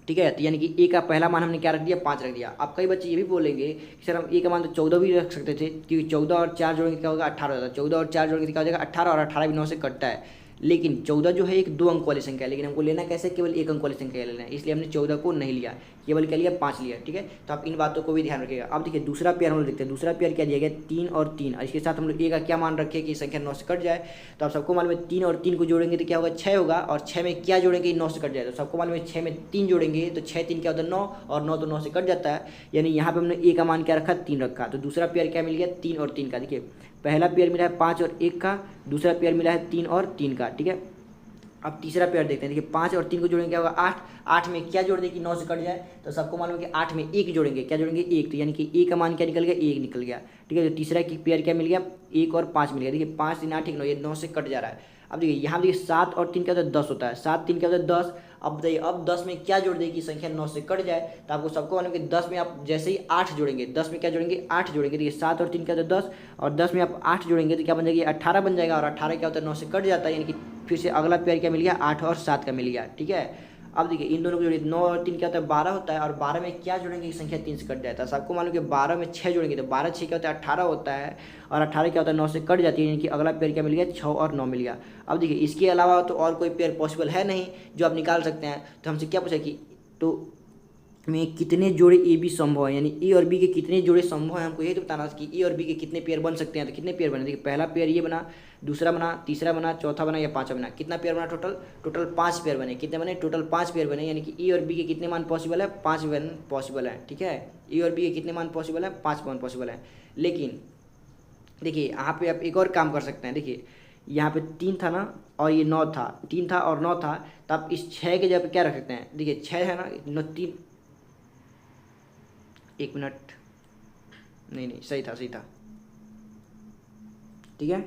ठीक है। तो यानी कि ए का पहला मान हमने क्या रख दिया, 5 रख दिया। अब कई बच्चे ये भी बोलेंगे कि सर हम ए का मान तो 14 भी रख सकते थे, क्योंकि 14 और 4 जोड़ेंगे क्या होगा, 18 होता है, 14 और 4 जोड़ेंगे क्या हो जाएगा, 18, और 18 भी 9 से कटता है। लेकिन 14 जो है एक 2 अंक वाली संख्या है, लेकिन हमको लेना कैसे, केवल 1 अंक वाली संख्या लेना है, इसलिए हमने 14 को नहीं लिया, केवल क्या लिया, 5 लिया, ठीक है। तो आप इन बातों को भी ध्यान रखिएगा। अब देखिए दूसरा पेयर हम लोग देखते हैं, दूसरा पेयर क्या दिया गया, 3 और 3, और इसके साथ हम लोग ए का क्या मान रखें कि संख्या 9 से कट जाए। तो आप सबको मालूम है 3 और 3 को जोड़ेंगे तो क्या होगा, 6 होगा, और 6 में क्या जोड़ेंगे, 9 से कट जाए। तो सबको मालूम है 6 में 3 जोड़ेंगे तो 6 3 क्या होता है, 9, और 9 तो 9 से कट जाता है, यानी यहाँ पे हमने ए का मान क्या रखा, 3 रखा। तो दूसरा पेयर क्या मिल गया, 3 और 3 का। देखिए पहला पेयर मिला है 5 और 1 का, दूसरा पेयर मिला है 3 और 3 का, ठीक है। अब तीसरा पेयर देखते हैं, देखिए 5 और 3 को जोड़ेंगे क्या होगा, 8, 8 में क्या जोड़ दें कि 9 से कट जाए। तो सबको मालूम है कि 8 में 1 जोड़ेंगे, क्या जोड़ेंगे, 1, तो यानी कि ए का मान क्या निकल गया, 1 निकल गया, ठीक है। तो तीसरा की पेयर क्या मिल गया, 1 और 5 मिल गया। देखिए 5 3 8 1 9, ये 9 से कट जा रहा है। अब देखिए यहाँ देखिए 7 और 3 क्या होता है, 10 होता है, 7 3 क्या होता है, 10। अब बताइए अब 10 में क्या जोड़ दें कि संख्या 9 से कट जाए। तो आपको सबको मालूम है कि 10 में आप जैसे ही 8 जोड़ेंगे, 10 में क्या जोड़ेंगे, 8 जोड़ेंगे। देखिए 7 और 3 क्या होता है, 10, और 10 में आप 8 जोड़ेंगे तो क्या बन जाएगी, 18 बन जाएगा, और 18 क्या होता है, 9 से कट जाता है, यानी कि फिर से अगला पेयर क्या मिल गया, 8 और 7 का मिल गया, ठीक है। अब देखिए इन दोनों को जोड़िए, 9 और 3 क्या होता है, 12 होता है, और 12 में क्या जोड़ेंगे कि संख्या 3 से कट जाता है। सबको मालूम कि 12 में 6 जोड़ेंगे तो 12 6 क्या होता है, 18 होता है, और 18 क्या होता है, 9 से कट जाती है, यानी कि अगला पेयर क्या मिल गया, 6 और 9 मिल गया। अब देखिए इसके अलावा तो और कोई पेयर पॉसिबल है नहीं जो आप निकाल सकते हैं। तो हमसे क्या पूछा कि तो में कितने जोड़े ए बी संभव है, यानी ए और बी के कितने जोड़े संभव है, हमको यही तो बताना कि ए और बी के कितने पेयर बन सकते हैं। तो कितने पेयर बने, देखिए पहला पेयर ये बना, दूसरा बना, तीसरा बना, चौथा बना या पांचवा बना, कितना पेयर बना टोटल 5 पेयर बने। कितने बने, टोटल 5 पेयर बने, यानी कि ए और बी के कितने मान पॉसिबल है, 5 मान पॉसिबल है। ठीक है, ए और बी के कितने मान पॉसिबल है, 5 मान पॉसिबल है। लेकिन देखिए यहाँ पे आप एक और काम कर सकते हैं। देखिए यहाँ पे 3 था ना और ये 9 था, 3 था और 9 था, तो आप इस 6 के जगह पे क्या रख सकते हैं। देखिए 6 है ना, 3, 1 मिनट, नहीं सही था। ठीक है,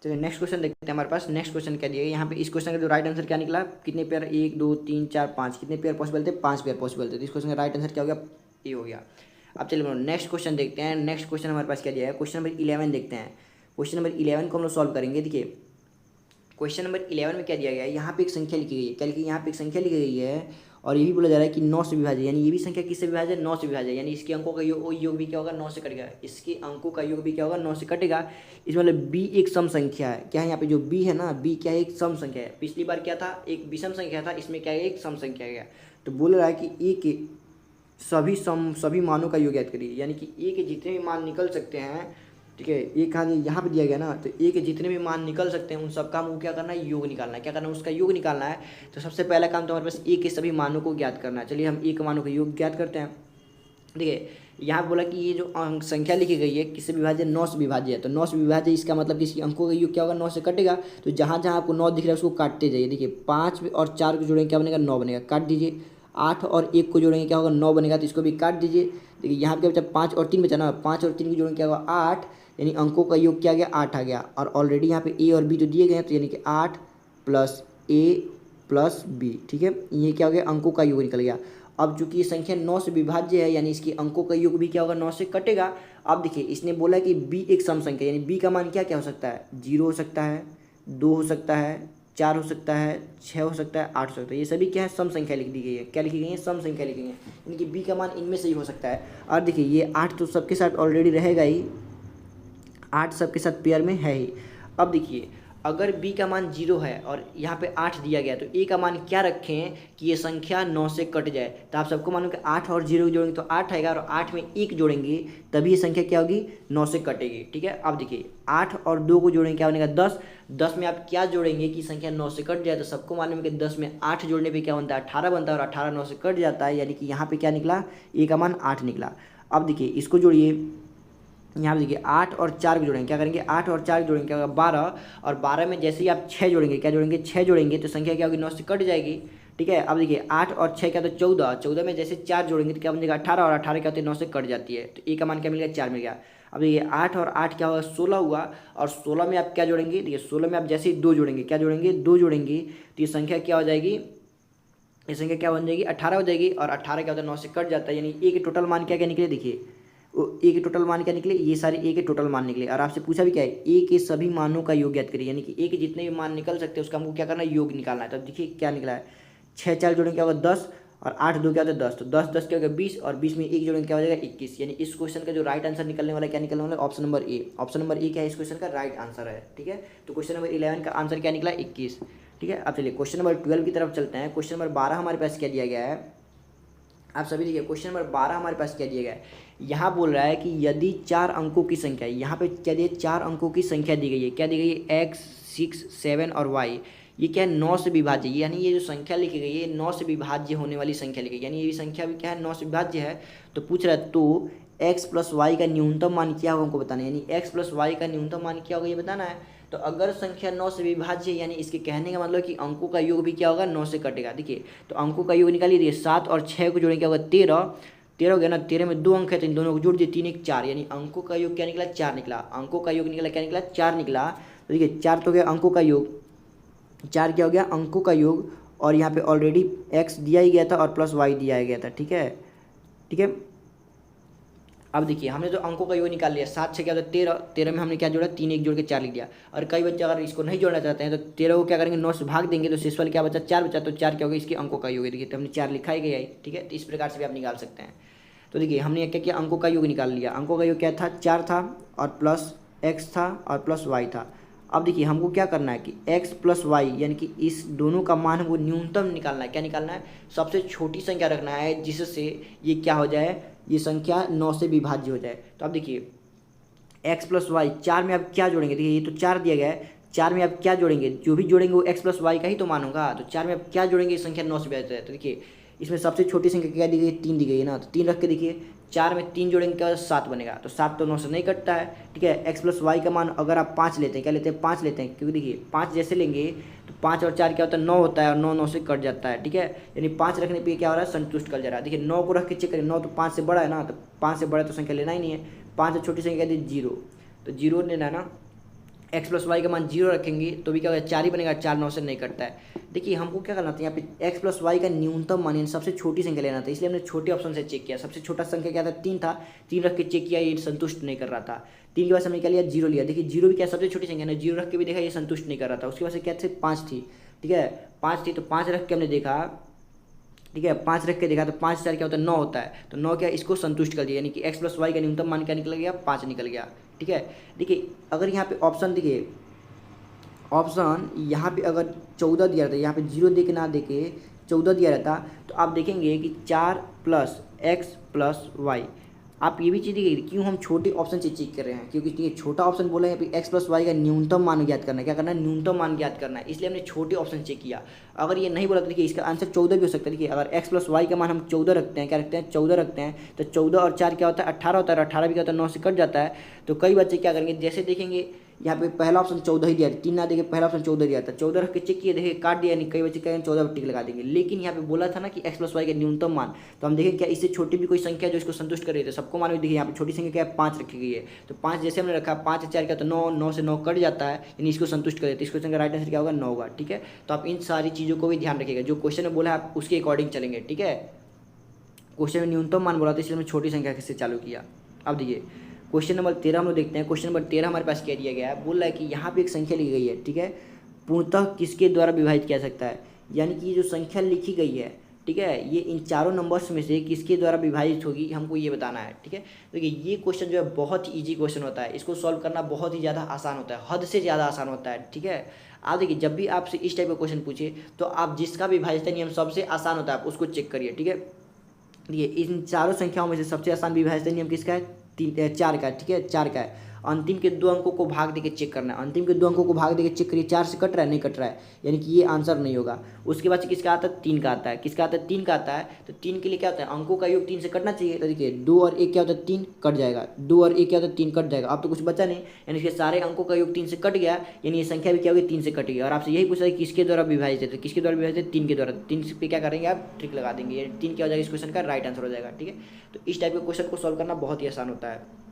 चलिए नेक्स्ट क्वेश्चन देखते हैं। हमारे पास नेक्स्ट क्वेश्चन क्या दिया है यहाँ पे। इस क्वेश्चन का जो राइट आंसर क्या निकला, कितने पेयर, 1 2 3 4 5, कितने पेयर पॉसिबल थे, 5 पेयर पॉसिबल थे। तो इस क्वेश्चन का राइट आंसर क्या हो गया, ए हो गया। अब चलिए नेक्स्ट क्वेश्चन देखते हैं। नेक्स्ट क्वेश्चन हमारे पास क्या दिया है, क्वेश्चन नंबर 11 देखते हैं। क्वेश्चन नंबर 11 को हम लोग सॉल्व करेंगे। देखिए क्वेश्चन नंबर 11 में क्या दिया गया है, यहाँ पे एक संख्या लिखी गई है। क्या लिखी, यहाँ पे एक संख्या लिखी गई है और ये भी बोला जा रहा है कि 9 से विभाज्य, यानी ये भी संख्या किससे विभाज्य है, 9 से विभाज्य, यानी इसके अंकों का योग भी क्या होगा, 9 से कटेगा। इसके अंकों का योग भी क्या होगा, 9 से कटेगा। इसमें मतलब b एक सम संख्या है। क्या है यहाँ पे जो b है ना, b क्या है, एक सम संख्या है। पिछली बार क्या था, एक विषम संख्या था, इसमें क्या है, एक सम संख्या है। तो बोल रहा है कि a के सभी मानों का योग ज्ञात करिए, यानी कि a के जितने भी मान निकल सकते हैं, ठीक है, एक कहा यहाँ पे दिया गया ना, तो ए के जितने भी मान निकल सकते हैं उन सब का हमको क्या करना है, योग निकालना है। क्या करना है, उसका योग निकालना है। तो सबसे पहला काम तो हमारे पास ए के सभी मानों को ज्ञात करना है। चलिए हम ए के मानों का योग ज्ञात करते हैं। देखिए यहाँ बोला कि ये जो संख्या लिखी गई है किससे विभाज्य, 9 से विभाज्य है। तो 9 से विभाज्य, इसका मतलब कि इसकी अंकों का योग क्या होगा, 9 से कटेगा। तो जहाँ जहाँ आपको 9 दिख रहा है उसको काटते जाइए। देखिए 5 और 4 को जोड़ेंगे क्या बनेगा, 9 बनेगा, काट दीजिए। 8 और 1 को जोड़ेंगे क्या होगा, 9 बनेगा, तो इसको भी काट दीजिए। देखिए यहाँ पे क्या बचा, 5 और 3 बचा ना, 5 और 3 को जोड़ेंगे क्या होगा, 8, यानी अंकों का योग क्या आ गया, 8 आ गया। और ऑलरेडी यहाँ पे ए और बी तो दिए गए हैं, तो यानी कि 8 + a + b, ठीक है, ये क्या हो गया, अंकों का योग निकल गया। अब चूंकि ये संख्या 9 से विभाज्य है, यानी इसकी अंकों का योग भी क्या होगा, 9 से कटेगा। अब देखिए इसने बोला कि b एक सम संख्या, यानी b का मान क्या क्या हो सकता है, 0 हो सकता है, 2 हो सकता है, 4 हो सकता है, 6 हो सकता है, 8 हो सकता है। ये सभी क्या है, सम संख्या लिख दी गई है। क्या लिखी गई है, सम संख्या लिखी गई है, यानी कि b का मान इनमें से ही हो सकता है। और देखिए ये 8 तो सबके साथ ऑलरेडी रहेगा ही, 8 सबके साथ पेयर में है ही। अब देखिए अगर b का मान 0 है और यहाँ पे 8 दिया गया, तो a का मान क्या रखें कि ये संख्या 9 से कट जाए। तो आप सबको मालूम कि 8 और 0 जोड़ेंगे तो 8 आएगा, और 8 में 1 जोड़ेंगे तभी ये संख्या क्या होगी, 9 से कटेगी। ठीक है, अब देखिए 8 और 2 को जोड़ेंगे क्या बनेगा, 10। 10 में आप क्या जोड़ेंगे कि संख्या 9 से कट जाए। तो सबको मालूम है कि 10 में 8 जोड़ने पर क्या बनता है, 18 बनता है, और 18 9 से कट जाता है, यानी कि यहाँ पर क्या निकला, a का मान 8 निकला। अब देखिए इसको जोड़िए, यहाँ पे देखिए 8 और 4 को जोड़ेंगे, क्या करेंगे, 8 और 4 जोड़ेंगे क्या होगा, 12, और 12 में जैसे ही आप 6 जोड़ेंगे, क्या जोड़ेंगे, 6 जोड़ेंगे, तो संख्या क्या होगी, 9 से कट जाएगी। ठीक है, अब देखिए 8 और 6 क्या, तो 14, 14 में जैसे 4 जोड़ेंगे तो क्या बन जाएगा, 18, और 18 क्या होती है, 9 से कट जाती है। तो ए का मान क्या मिल गया, 4 मिल गया। अब देखिए 8 और 8 क्या होगा, 16 हुआ, और 16 में आप क्या जोड़ेंगे, देखिए 16 में आप जैसे ही 2 जोड़ेंगे, क्या जोड़ेंगे, 2 जोड़ेंगे, तो ये संख्या क्या हो जाएगी, ये संख्या क्या बन जाएगी, 18 हो जाएगी, और 18 क्या होता है, 9 से कट जाता है। यानी ए के टोटल मान क्या क्या निकले, देखिए ए के टोटल मान क्या निकले, ये सारे ए के टोटल मान निकले। और आपसे पूछा भी क्या है, ए के सभी मानों का योग ज्ञात करिए, यानी कि ए के जितने भी मान निकल सकते हैं उसका हमको क्या करना है, योग निकालना है। तो देखिए क्या निकला है, 6 4 जोड़ेंगे क्या होगा, 10, और 8 2 क्या होता है, 10, तो 10 10 क्या होगा, 20, और 20 में 1 जोड़ेंगे क्या हो जाएगा, 21। यानी इस क्वेश्चन का जो राइट आंसर निकलने वाला है, क्या निकलने वाला है, option number A. Option number A क्या है, इस क्वेश्चन का राइट आंसर है। ठीक है, तो क्वेश्चन नंबर 11 का आंसर क्या निकला, 21। ठीक है, अब चलिए क्वेश्चन नंबर 12 की तरफ चलते हैं। क्वेश्चन नंबर 12 हमारे पास क्या दिया गया है, आप सभी देखिए क्वेश्चन नंबर 12 हमारे पास क्या दिया गया है। यहाँ बोल रहा है कि यदि 4 अंकों की संख्या, यहाँ पे क्या दिया, 4 अंकों की संख्या दी गई है। क्या दी गई है, x 6 7 और y, ये क्या है, 9 से विभाज्य, यानी ये जो संख्या लिखी गई है 9 से विभाज्य होने वाली संख्या लिखी गई, यानी ये संख्या भी क्या है, 9 से विभाज्य है। तो पूछ रहा है तो x + y का न्यूनतम मान क्या होगा हमको बताना है, यानी x + y का न्यूनतम मान क्या होगा ये बताना है। तो अगर संख्या 9 से विभाज्य है, यानी इसके कहने का मतलब कि अंकों का योग भी क्या होगा, 9 से कटेगा। देखिए तो अंकों का योग निकालिए, देखिए 7 और 6 को जोड़ेंगे क्या होगा, 13, 13 हो गया ना, 13 में 2 अंक है तो इन दोनों को जोड़ दिए, 3 1 4, यानी अंकों का योग क्या निकला, 4 निकला। अंकों का योग निकला क्या निकला, 4 निकला। तो देखिए 4 तो हो गया अंकों का योग, 4 क्या हो गया, अंकों का योग, और यहाँ पे ऑलरेडी x दिया ही गया था और प्लस y दिया ही गया था। ठीक है, ठीक है। अब देखिए हमने जो अंकों का योग निकाल लिया, 7 6 क्या होता है, 13, 13 में हमने क्या जोड़ा, 3 1 जोड़ के 4 लिख दिया। और कई बच्चे अगर इसको नहीं जोड़ना चाहते हैं तो 13 को क्या करेंगे, 9 से भाग देंगे, तो शेष वाला क्या बचा, 4 बचा, तो 4 क्या होगा, इसके अंकों का योग है। देखिए तो हमने 4 लिखा ही गया है। ठीक है, तो इस प्रकार से भी आप निकाल सकते हैं। तो देखिए हमने क्या किया, अंकों का योग निकाल लिया। अंकों का योग क्या था, 4 था, और प्लस x था, और प्लस y था। अब देखिए हमको क्या करना है कि x प्लस वाई यानी कि इस दोनों का मान हमको न्यूनतम निकालना है। क्या निकालना है? सबसे छोटी संख्या रखना है जिससे ये क्या हो जाए, ये संख्या 9 से विभाज्य हो जाए। तो अब देखिए x प्लस वाई, 4 में आप क्या जोड़ेंगे? देखिए ये तो 4 दिया गया है, 4 में आप क्या जोड़ेंगे? जो भी जोड़ेंगे वो x प्लस वाई का ही तो मान होगा। तो 4 में आप क्या जोड़ेंगे? ये संख्या 9 से विभाज्य है। तो देखिए इसमें सबसे छोटी संख्या क्या दी गई है? 3 दी गई है ना। तो 3 रख के देखिए 4 में 3 जोड़ेंगे क्या? 7 बनेगा। तो 7 तो 9 से नहीं कटता है, ठीक है। x प्लस वाई का मान अगर आप 5 लेते हैं, क्या लेते हैं? 5 लेते हैं, क्योंकि देखिए 5 जैसे लेंगे तो 5 और 4 क्या होता है? 9 होता है, और 9 9 से कट जाता है, ठीक है। यानी 5 रखने पे क्या हो रहा है? संतुष्ट कर जा रहा है। देखिए 9 को रख के चेक करें, 9 तो 5 से बड़ा है ना, तो 5 से बड़ा तो संख्या लेना ही नहीं है। 5 से छोटी संख्या कहते हैं 0, तो 0 लेना है ना। x प्लस वाई का मान 0 रखेंगे तो भी क्या होगा? 4 ही बनेगा, 4 9 से नहीं कटता है। देखिए हमको क्या करना था, यहाँ पे x प्लस वाई का न्यूनतम मान यानी सबसे छोटी संख्या लेना था, इसलिए हमने छोटे ऑप्शन से चेक किया। सबसे छोटा संख्या क्या था? 3 था, 3 रख के चेक किया, ये संतुष्ट नहीं कर रहा था। 3 के बाद हमने क्या लिया? 0 लिया। देखिए 0 भी क्या सबसे छोटी संख्या है, 0 रख के भी देखा ये संतुष्ट नहीं कर रहा था। उसके बाद से क्या थे? 5 थी, ठीक है, 5 थी, तो 5 रख के हमने देखा, ठीक है, 5 रख के देखा तो 5 4 क्या होता है? 9 होता है। तो 9 क्या इसको संतुष्ट कर दिया, यानी कि x प्लस वाई का न्यूनतम मान क्या निकल गया? 5 निकल गया, ठीक है। देखिए अगर यहाँ पे ऑप्शन देखिए, ऑप्शन यहाँ पे अगर 14 दिया रहता, यहाँ पे 0 दे के ना दे के 14 दिया रहता, तो आप देखेंगे कि 4 प्लस एक्स प्लस वाई। आप ये भी चीज़ देखिए क्यों हम छोटे ऑप्शन से चेक कर रहे हैं, क्योंकि ये छोटा ऑप्शन बोला है एक्स प्लस वाई का न्यूनतम मान ज्ञात करना है। क्या करना है? न्यूनतम मान ज्ञात करना है, इसलिए हमने छोटे ऑप्शन चेक किया। अगर ये नहीं बोला तो देखिए इसका आंसर 14 भी हो सकता है। देखिए अगर एक्स प्लस वाई का मान हम 14 रखते हैं, क्या रखते हैं? 14 रखते हैं, तो 14 और 4 क्या होता है? 18 होता है, और 18 भी क्या होता है? 9 से कट जाता है। तो कई बच्चे क्या करेंगे, जैसे देखेंगे यहाँ पे पहला ऑप्शन 14 ही दिया, 3 ना देखे, पहला ऑप्शन 14 दिया था, 14 रख के चेक किए, देखिए काट दिया, नहीं कई बच्चे कहेंगे 14 पर टिक लगा देंगे। लेकिन यहाँ पे बोला था ना कि एक्स प्लस वाई का न्यूनतम मान, तो हम देखें क्या इससे छोटी भी कोई संख्या जो इसको संतुष्ट कर रही है? तो सबको मान देखिए यहाँ पे छोटी संख्या क्या है? 5 रखी गई है। तो 5 जैसे हमने रखा, 5 से 4 क्या, तो 9, 9 से 9 कट जाता है, यानी इसको संतुष्ट कर देते हैं। इसको संख्या राइट आंसर क्या होगा? 9 होगा, ठीक है। तो आप इन सारी चीज़ों को भी ध्यान रखिएगा, जो क्वेश्चन में बोला है आप उसके अकॉर्डिंग चलेंगे, ठीक है। क्वेश्चन में न्यूनतम मान बोला था, इसलिए हमने छोटी संख्या से चालू किया। अब देखिए क्वेश्चन नंबर 13 हम लोग देखते हैं। क्वेश्चन नंबर 13 हमारे पास क्या दिया गया है? बोल रहा है कि यहाँ पे एक संख्या लिखी गई है, ठीक है, पूर्णतः किसके द्वारा विभाजित किया सकता है? यानी कि ये जो संख्या लिखी गई है, ठीक है, ये इन चारों नंबर्स में से किसके द्वारा विभाजित होगी, हमको ये बताना है, ठीक है। देखिए ये क्वेश्चन जो है बहुत ही ईजी क्वेश्चन होता है, इसको सॉल्व करना बहुत ही ज़्यादा आसान होता है, हद से ज़्यादा आसान होता है, ठीक है। आप देखिए जब भी आपसे इस टाइप का क्वेश्चन पूछे तो आप जिसका विभाजित नियम सबसे आसान होता है आप उसको चेक करिए, ठीक है। देखिए इन चारों संख्याओं में से सबसे आसान विभाजित नियम किसका है? 4 का, ठीक है, 4 का है। अंतिम के 2 अंकों को भाग देके चेक करना है, अंतिम के 2 अंकों को भाग देके चेक करिए, 4 से कट रहा है, नहीं कट रहा है, यानी कि ये आंसर नहीं होगा। उसके बाद से किसका आता है? 3 का आता है। किसका आता है? 3 का आता है। तो 3 के लिए क्या होता है? अंकों का योग 3 से कटना चाहिए। तो देखिए 2 और 1 क्या होता है? 3 कट जाएगा, 2 और 1 क्या होता है? 3 कट जाएगा। अब तो कुछ बचा नहीं, यानी कि सारे अंकों का योग 3 से कट गया, यानी ये संख्या भी क्या होगी? 3 से कटेगी। और आपसे यही पूछा है किसके द्वारा विभाजित है, तो किसके द्वारा विभाजित है? 3 के द्वारा। 3 पे क्या करेंगे आप? ट्रिक लगा देंगे, यानी 3 क्या हो जाएगा? इस क्वेश्चन का राइट आंसर हो जाएगा, ठीक है। तो इस टाइप के क्वेश्चन को सॉल्व करना बहुत ही आसान होता है।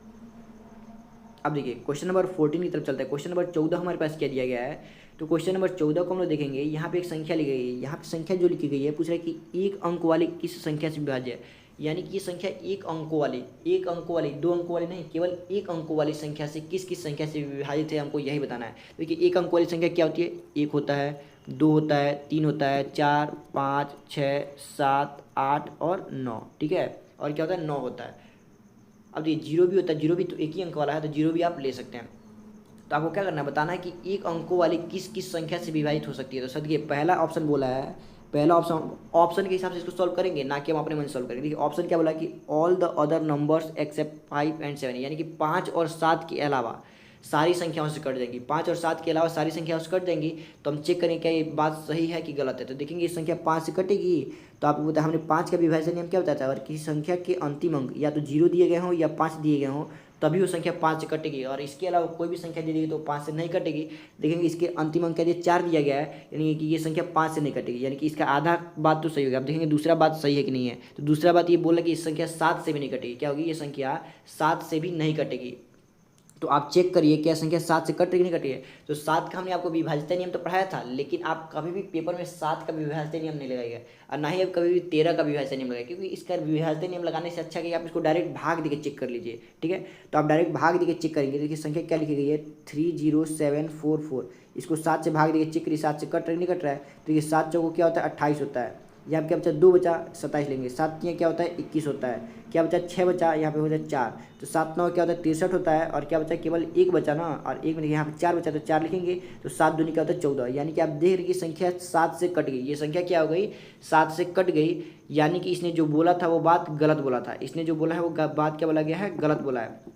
अब देखिए क्वेश्चन नंबर 14 की तरफ चलता है। क्वेश्चन नंबर 14 हमारे पास क्या दिया गया है? तो क्वेश्चन नंबर 14 को हम लोग देखेंगे, यहाँ पे एक संख्या लिखी गई है। यहाँ पे संख्या जो लिखी गई है पूछ रहा है कि एक अंक वाली किस संख्या से विभाज्य है, यानी कि ये संख्या एक अंकों वाली, 2 अंकों वाली नहीं, केवल एक अंकों वाली संख्या से किस किस संख्या से विभाजित है, हमको यही बताना है। देखिए एक अंक वाली संख्या क्या होती है? 1 होता है, 2 होता है, 3 होता है, 4 5 6 7 8 और 9, ठीक है। और क्या होता है? 9 होता है। अब ये 0 भी होता है, 0 भी तो एक ही अंक वाला है, तो 0 भी आप ले सकते हैं। तो आपको क्या करना है? बताना है कि एक अंकों वाली किस किस संख्या से विभाजित हो सकती है। तो सर देखिए पहला ऑप्शन बोला है, पहला ऑप्शन के हिसाब से इसको सॉल्व करेंगे, ना कि हम अपने मन से सॉल्व करेंगे। देखिए ऑप्शन क्या बोला कि all the other numbers accept 5 and 7, यानी कि 5 और 7 के अलावा सारी संख्याओं से कट जाएंगी, 5 और 7 के अलावा सारी संख्याओं से कट जाएंगी। तो हम चेक करें क्या ये बात सही है कि गलत है। तो देखेंगे ये संख्या 5 से कटेगी, तो आपको बताया हमने 5 का विभाजन नियम क्या बताया था? अगर किसी संख्या के अंतिम अंक या तो 0 दिए गए हों या 5 दिए गए हों तभी वो संख्या 5 से कटेगी, और इसके अलावा कोई भी संख्या दी गई तो 5 से नहीं कटेगी। देखेंगे इसके अंतिम अंक क्या दिया? 4 दिया गया है, यानी कि ये संख्या 5 से नहीं कटेगी, यानी कि इसका आधा बात तो सही होगी। आप देखेंगे दूसरा बात सही है कि नहीं है। तो दूसरा बात ये बोला कि इस संख्या 7 से भी नहीं कटेगी। क्या होगी? ये संख्या 7 से भी नहीं कटेगी। तो आप चेक करिए क्या संख्या 7 से कट रही कि नहीं कटी है। तो 7 का हमने आपको विभाज्यता नियम तो पढ़ाया था, लेकिन आप कभी भी पेपर में 7 का विभाज्यता नियम नहीं लगाइएगा, और ना ही आप कभी भी 13 का विभाज्यता नियम लगाइए, क्योंकि इसका विभाज्यता नियम लगाने से अच्छा कि आप इसको डायरेक्ट भाग देके चेक कर लीजिए, ठीक है। तो आप डायरेक्ट भाग देके चेक करेंगे। देखिए संख्या क्या लिखी गई है? 30744। इसको 7 से भाग देके चेक करिए, 7 से कट रही नहीं कट रहा है। तो ये 7 चौको क्या होता है? 28 होता है। यहाँ क्या बचा? 2 बचा, 27 लेंगे। 7 क्या होता है? 21 होता है। क्या बचा 6 बचा, यहाँ पे हो जाए 4, तो 7 9 क्या होता है 63 होता है, और क्या बचा केवल 1 बचा ना, और 1 में यहाँ पे 4 बचा तो 4 लिखेंगे, तो 7 दूनी क्या होता है 14, यानी कि आप देख रहे कि संख्या 7 से कट गई, ये संख्या क्या हो गई 7 से कट गई, यानी कि इसने जो बोला था वो बात गलत बोला था, इसने जो बोला है वो बात क्या बोला गया है, गलत बोला है।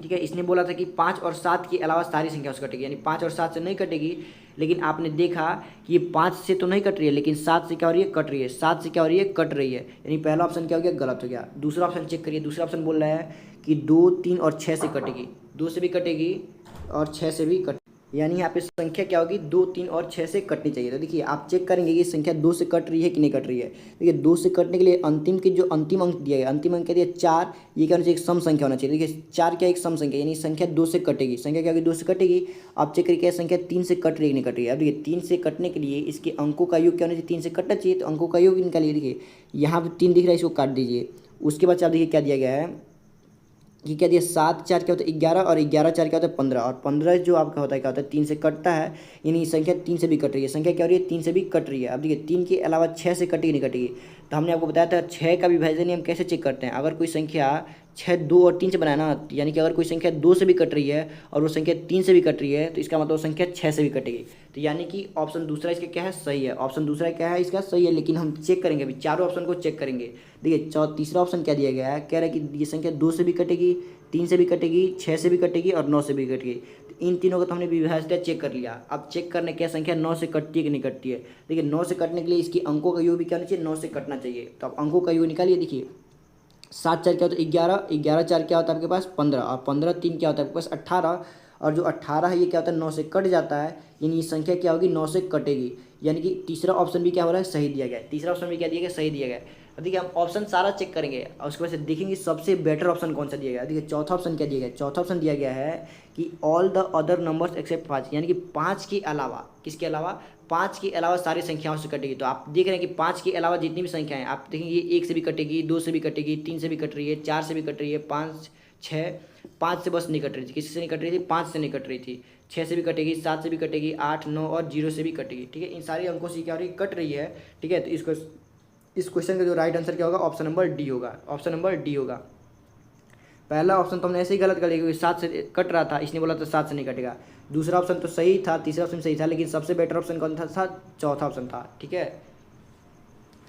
ठीक है, इसने बोला था कि 5 और 7 के अलावा सारी संख्या उससे कटेगी, यानी 5 और 7 से नहीं कटेगी, लेकिन आपने देखा कि ये 5 से तो नहीं कट रही है, लेकिन 7 से क्या हो रही है कट रही है, 7 से क्या हो रही है कट रही है, यानी पहला ऑप्शन क्या हो गया गलत हो गया। दूसरा ऑप्शन चेक करिए, दूसरा ऑप्शन बोल रहा है कि 2 3 और 6 से कटेगी, 2 से भी कटेगी और 6 से भी कट, यानी यहाँ पे संख्या क्या होगी 2 3 और 6 से कटनी चाहिए। तो देखिए आप चेक करेंगे कि संख्या 2 से कट रही है कि नहीं कट रही है। देखिए 2 से कटने के लिए अंतिम की जो अंतिम अंक दिया गया, अंतिम अंक क्या दिया 4, ये क्या होना चाहिए एक सम संख्या होना चाहिए। देखिए 4 क्या एक सम संख्या, यानी संख्या 2 से कटेगी, संख्या क्या होगी 2 से कटेगी। आप चेक करिए क्या संख्या 3 से कट रही है कि नहीं कट रही है। अब देखिए 3 से कटने के लिए इसके अंकों का योग क्या होना चाहिए 3 से कटना चाहिए, तो अंकों का योग निकालिए। देखिए यहाँ पर 3 दिख रहा है, इसको काट दीजिए। उसके बाद आप देखिए क्या दिया गया है कि क्या दिया 7 4 क्या होता है 11, और 11 4 क्या होता है 15, और 15 जो आपका होता है क्या होता है 3 से कटता है, यानी संख्या 3 से भी कट रही है। संख्या क्या हो रही है 3 से भी कट रही है। अब देखिए 3 के अलावा 6 से कटेगी नहीं कटेगी, तो हमने आपको बताया था 6 का विभाजन हम कैसे चेक करते हैं। अगर कोई संख्या 6 2 और 3 से बनाया ना, यानी कि अगर कोई संख्या 2 से भी कट रही है और वो संख्या 3 से भी कट रही है, तो इसका मतलब संख्या 6 से भी कटेगी। तो यानी कि ऑप्शन दूसरा इसका क्या है सही है, ऑप्शन दूसरा क्या है इसका सही है। लेकिन हम चेक करेंगे अभी चारों ऑप्शन को चेक करेंगे। देखिए तीसरा ऑप्शन क्या दिया गया है, कह रहा है कि ये संख्या 2 से भी कटेगी, 3 से भी कटेगी, 6 से भी कटेगी और 9 से भी कटेगी। तो इन तीनों को तो हमने विभाज्यता चेक कर लिया। अब चेक करने क्या संख्या 9 से कटती है कि नहीं कटती है। देखिए 9 से कटने के लिए इसकी अंकों का योग भी क्या होना चाहिए 9 से कटना चाहिए। तो आप अंकों का योग निकालिए। देखिए 7 4 क्या होता है 11, 11 4 क्या होता है आपके पास 15, और 15 3 क्या होता है आपके पास 18, और जो 18 है ये क्या होता है 9 से कट जाता है, यानी ये संख्या क्या होगी 9 से कटेगी। यानी कि तीसरा ऑप्शन भी क्या हो रहा है सही दिया गया है, तीसरा ऑप्शन भी क्या दिया गया सही दिया गया है। अब देखिए हम ऑप्शन सारा चेक करेंगे और उसके बाद से देखेंगे सबसे बेटर ऑप्शन कौन सा दिया गया है। देखिए चौथा ऑप्शन क्या दिया गया है, चौथा ऑप्शन दिया गया है कि all the other numbers accept 5, यानी कि 5 के अलावा, किसके अलावा 5 के अलावा सारी संख्याओं से कटेगी। तो आप देख रहे हैं कि 5 के अलावा जितनी भी संख्याएं आप देखेंगे 1 से भी कटेगी, 2 से भी कटेगी, 3 से भी कट रही है, 4 से भी कट रही है, 5 6 5 से बस नहीं कट रही थी, किसी से नहीं कट रही थी 5 से नहीं कट रही थी, 6 से भी कटेगी, 7 से भी कटेगी, 8 9 और 0 से भी कटेगी। ठीक है, इन सारे अंकों से क्या हो रही है कट रही है। ठीक है, तो इस क्वेश्चन का जो राइट आंसर क्या होगा ऑप्शन नंबर डी होगा, ऑप्शन नंबर डी होगा। पहला ऑप्शन तो हमने ऐसे ही गलत कर लिया क्योंकि 7 से कट रहा था, इसने बोला था 7 से नहीं कटेगा। दूसरा ऑप्शन तो सही था, तीसरा ऑप्शन सही था, लेकिन सबसे बेटर ऑप्शन कौन था चौथा ऑप्शन था। ठीक है,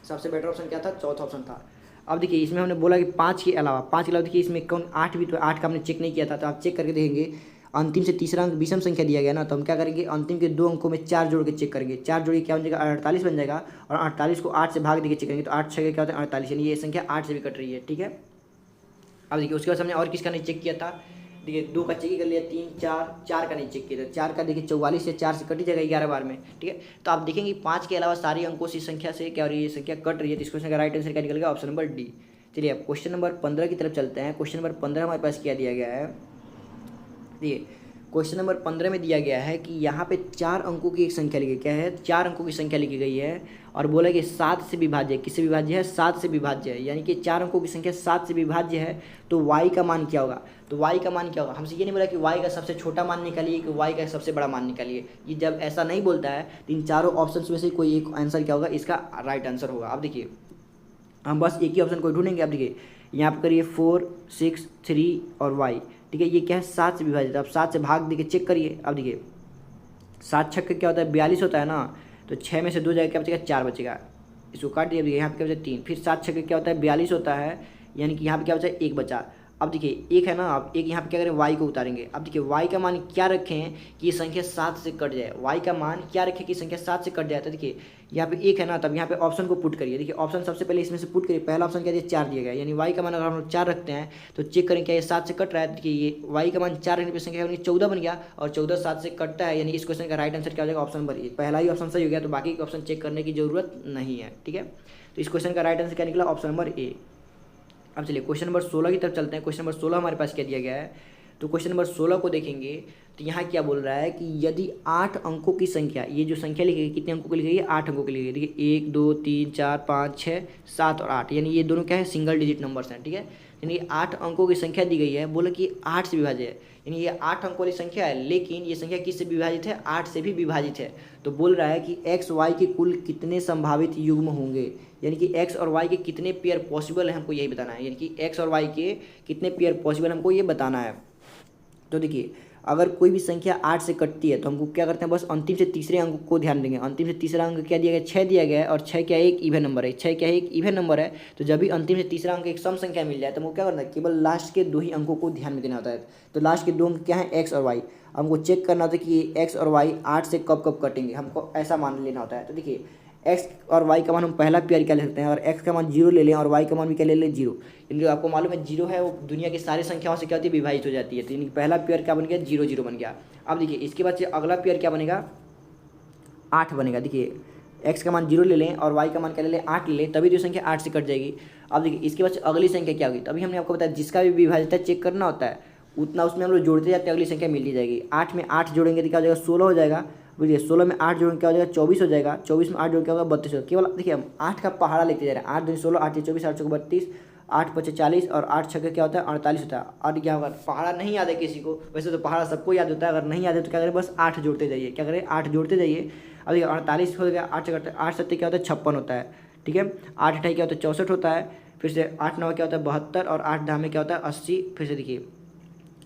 सबसे बेटर ऑप्शन क्या था चौथा ऑप्शन था। अब देखिए इसमें हमने बोला कि 5 के अलावा देखिए इसमें कौन 8 भी, तो 8 का हमने चेक नहीं किया था, तो आप चेक करके देखेंगे अंतिम से तीसरा अंक विषम संख्या दिया गया ना, तो हम क्या करेंगे अंतिम के 2 अंकों में 4 जोड़ के चेक करेंगे। 4 जोड़ के क्या बन जाएगा 48 बन जाएगा, और 48 को 8 से भाग देके चेक करेंगे तो 8 6 क्या होता है 48, यानी ये संख्या 8 से भी कट रही है। ठीक है, अब देखिए उसके बाद हमने और किसका नहीं चेक किया था, देखिए 2 का चेक ही कर लिया, 3 4 का नहीं चेक किया था। 4 का देखिए 44 से 4 से कटी जाएगा 11 बार में। ठीक है, तो आप देखेंगे 5 के अलावा सारी अंकों से संख्या से क्या हो रही है संख्या कट रही है। तो इस क्वेश्चन का राइट आंसर क्या निकलेगा ऑप्शन नंबर डी। चलिए अब क्वेश्चन नंबर 15 की तरफ चलते हैं। क्वेश्चन नंबर 15 हमारे पास क्या दिया गया है, देखिए क्वेश्चन नंबर 15 में दिया गया है कि यहाँ पे 4 अंकों की एक संख्या लिखी, क्या है 4 अंकों की संख्या लिखी गई है, और बोला कि 7 से विभाज्य है। किससे विभाज्य है 7 से विभाज्य है, यानी कि 4 अंकों की संख्या 7 से विभाज्य है। तो y का मान क्या होगा, तो y का मान क्या होगा, हमसे ये नहीं बोला कि y का सबसे छोटा मान निकालिए कि y का सबसे बड़ा मान निकालिए। ये जब ऐसा नहीं बोलता है तो इन चारों ऑप्शन में से कोई एक आंसर क्या होगा इसका राइट आंसर होगा। अब देखिए हम बस एक ही ऑप्शन को ढूंढेंगे। अब देखिए यहाँ पर करिए 4 6 3 और y। ठीक है, ये क्या है 7 से विभाजित, अब 7 से भाग देके चेक करिए। अब देखिए 7 छक्के क्या होता है 42 होता है ना, तो 6 में से 2 जाएगा क्या बचेगा 4 बचेगा, इसको काट दिया। यहाँ पे क्या बचा 3, फिर 7 छक्के क्या होता है 42 होता है, यानी कि यहाँ पे क्या बचा 1 बचा। अब देखिए एक है ना, अब एक यहाँ पे क्या करें y को उतारेंगे। अब देखिए y का मान क्या रखें कि ये संख्या 7 से कट जाए, y का मान क्या रखें कि संख्या 7 से कट जाए। तो देखिए यहाँ पे 1 है ना, तब यहाँ पे ऑप्शन को पुट करिए। देखिए ऑप्शन सबसे पहले इसमें से पुट करिए, पहला ऑप्शन क्या दिया 4 दिया गया, यानी y का मान अगर हम लोग 4 रखते हैं तो चेक करें क्या ये 7 से कट रहा है। देखिए ये y का मान 4 रखने पर संख्या 14 बन गया, और 14 7 से कटता है, यानी इस क्वेश्चन का राइट आंसर क्या हो जाएगा ऑप्शन नंबर ए। पहला ही ऑप्शन सही हो गया, तो बाकी ऑप्शन चेक करने की जरूरत नहीं है। ठीक है, तो इस क्वेश्चन का राइट आंसर क्या निकला ऑप्शन नंबर ए। अब चलिए क्वेश्चन नंबर 16 की तरफ चलते हैं। क्वेश्चन नंबर 16 हमारे पास क्या दिया गया है, तो क्वेश्चन नंबर 16 को देखेंगे तो यहाँ क्या बोल रहा है कि यदि 8 अंकों की संख्या, ये जो संख्या लिखी गई कितने अंकों की लिखी गई है 8 अंकों की लिखी गई। देखिए 1 2 3 4 5 6 7 और 8, यानी ये दोनों क्या है सिंगल डिजिट नंबर्स हैं। ठीक है, यानी 8 अंकों की संख्या दी गई है, बोला कि 8 से विभाजित है, यानी ये 8 अंकों वाली संख्या है, लेकिन ये संख्या किससे विभाजित है, 8 से भी विभाजित है। तो बोल रहा है कि एक्स वाई के कुल कितने संभावित युग्म होंगे, यानी कि एक्स और वाई के कितने पेयर पॉसिबल है, हमको यही बताना है, यानी कि एक्स और वाई के कितने पेयर पॉसिबल हमको ये बताना है। तो देखिए, अगर कोई भी संख्या 8 से कटती है तो हमको क्या करते हैं, बस अंतिम से तीसरे अंक को ध्यान देंगे। अंतिम से तीसरा अंक क्या दिया गया, 6 दिया गया है, और 6 क्या है, एक इवन नंबर है, 6 क्या है, एक इवन नंबर है। तो जब भी अंतिम से तीसरा अंक एक सम संख्या मिल जाए तो हमको क्या करना है, केवल लास्ट के 2 ही अंकों को ध्यान में देना होता है। तो लास्ट के 2 अंक क्या है, एक्स और वाई। हमको चेक करना होता है कि एक्स और वाई 8 से कब कब कटेंगे, हमको ऐसा मान लेना होता है। तो देखिए, एक्स और वाई का मान हम पहला पेयर क्या ले सकते हैं, और एक्स का मान 0 ले लें और वाई का मान भी क्या ले लें, 0। यानी जो आपको मालूम है 0 है वो दुनिया की सारी संख्याओं से क्या होती है, विभाजित हो जाती है। तो यानी पहला पेयर क्या बन गया, 0 0 बन गया। अब देखिए, इसके बाद से अगला पेयर क्या बनेगा, 8 बनेगा। देखिए, एक्स का मान 0 ले लें और वाई का मान क्या ले लें, 8 ले लें, तभी तो संख्या 8 से कट जाएगी। अब देखिए, इसके बाद से अगली संख्या क्या होगी, तभी हमने आपको बताया जिसका भी विभाजित है चेक करना होता है, उतना उसमें हम लोग जोड़ते जाते हैं, अगली संख्या मिल ही जाएगी। 8 में 8 जोड़ेंगे तो क्या हो जाएगा, 16 हो जाएगा। बुझिए, 16 में 8 जोड़ क्या हो जाएगा, 24 हो जाएगा। 24 में 8 जोड़ क्या होगा, 32 होगा। केवल देखिए, हम 8 का पहाड़ा लेते जा रहे हैं, 8 दूनी 16, 8 24, 8 चौके 32, 8 पचे 40 और 8 छक्के क्या होता है, 48 होता है। और क्या होगा, पहाड़ा नहीं याद है किसी को, वैसे तो पहाड़ा सबको याद होता है, अगर नहीं याद है तो क्या करें, बस 8 जोड़ते जाइए। क्या करें, 8 जोड़ते जाइए। अब देखिए, 48 हो गया, 8 से 8 7 क्या होता है, 56 होता है। ठीक है, 8 8 क्या होता है, 64 होता है। फिर से 8 9 क्या होता है, 72, और 8 10 में क्या होता है, 80। फिर से देखिए,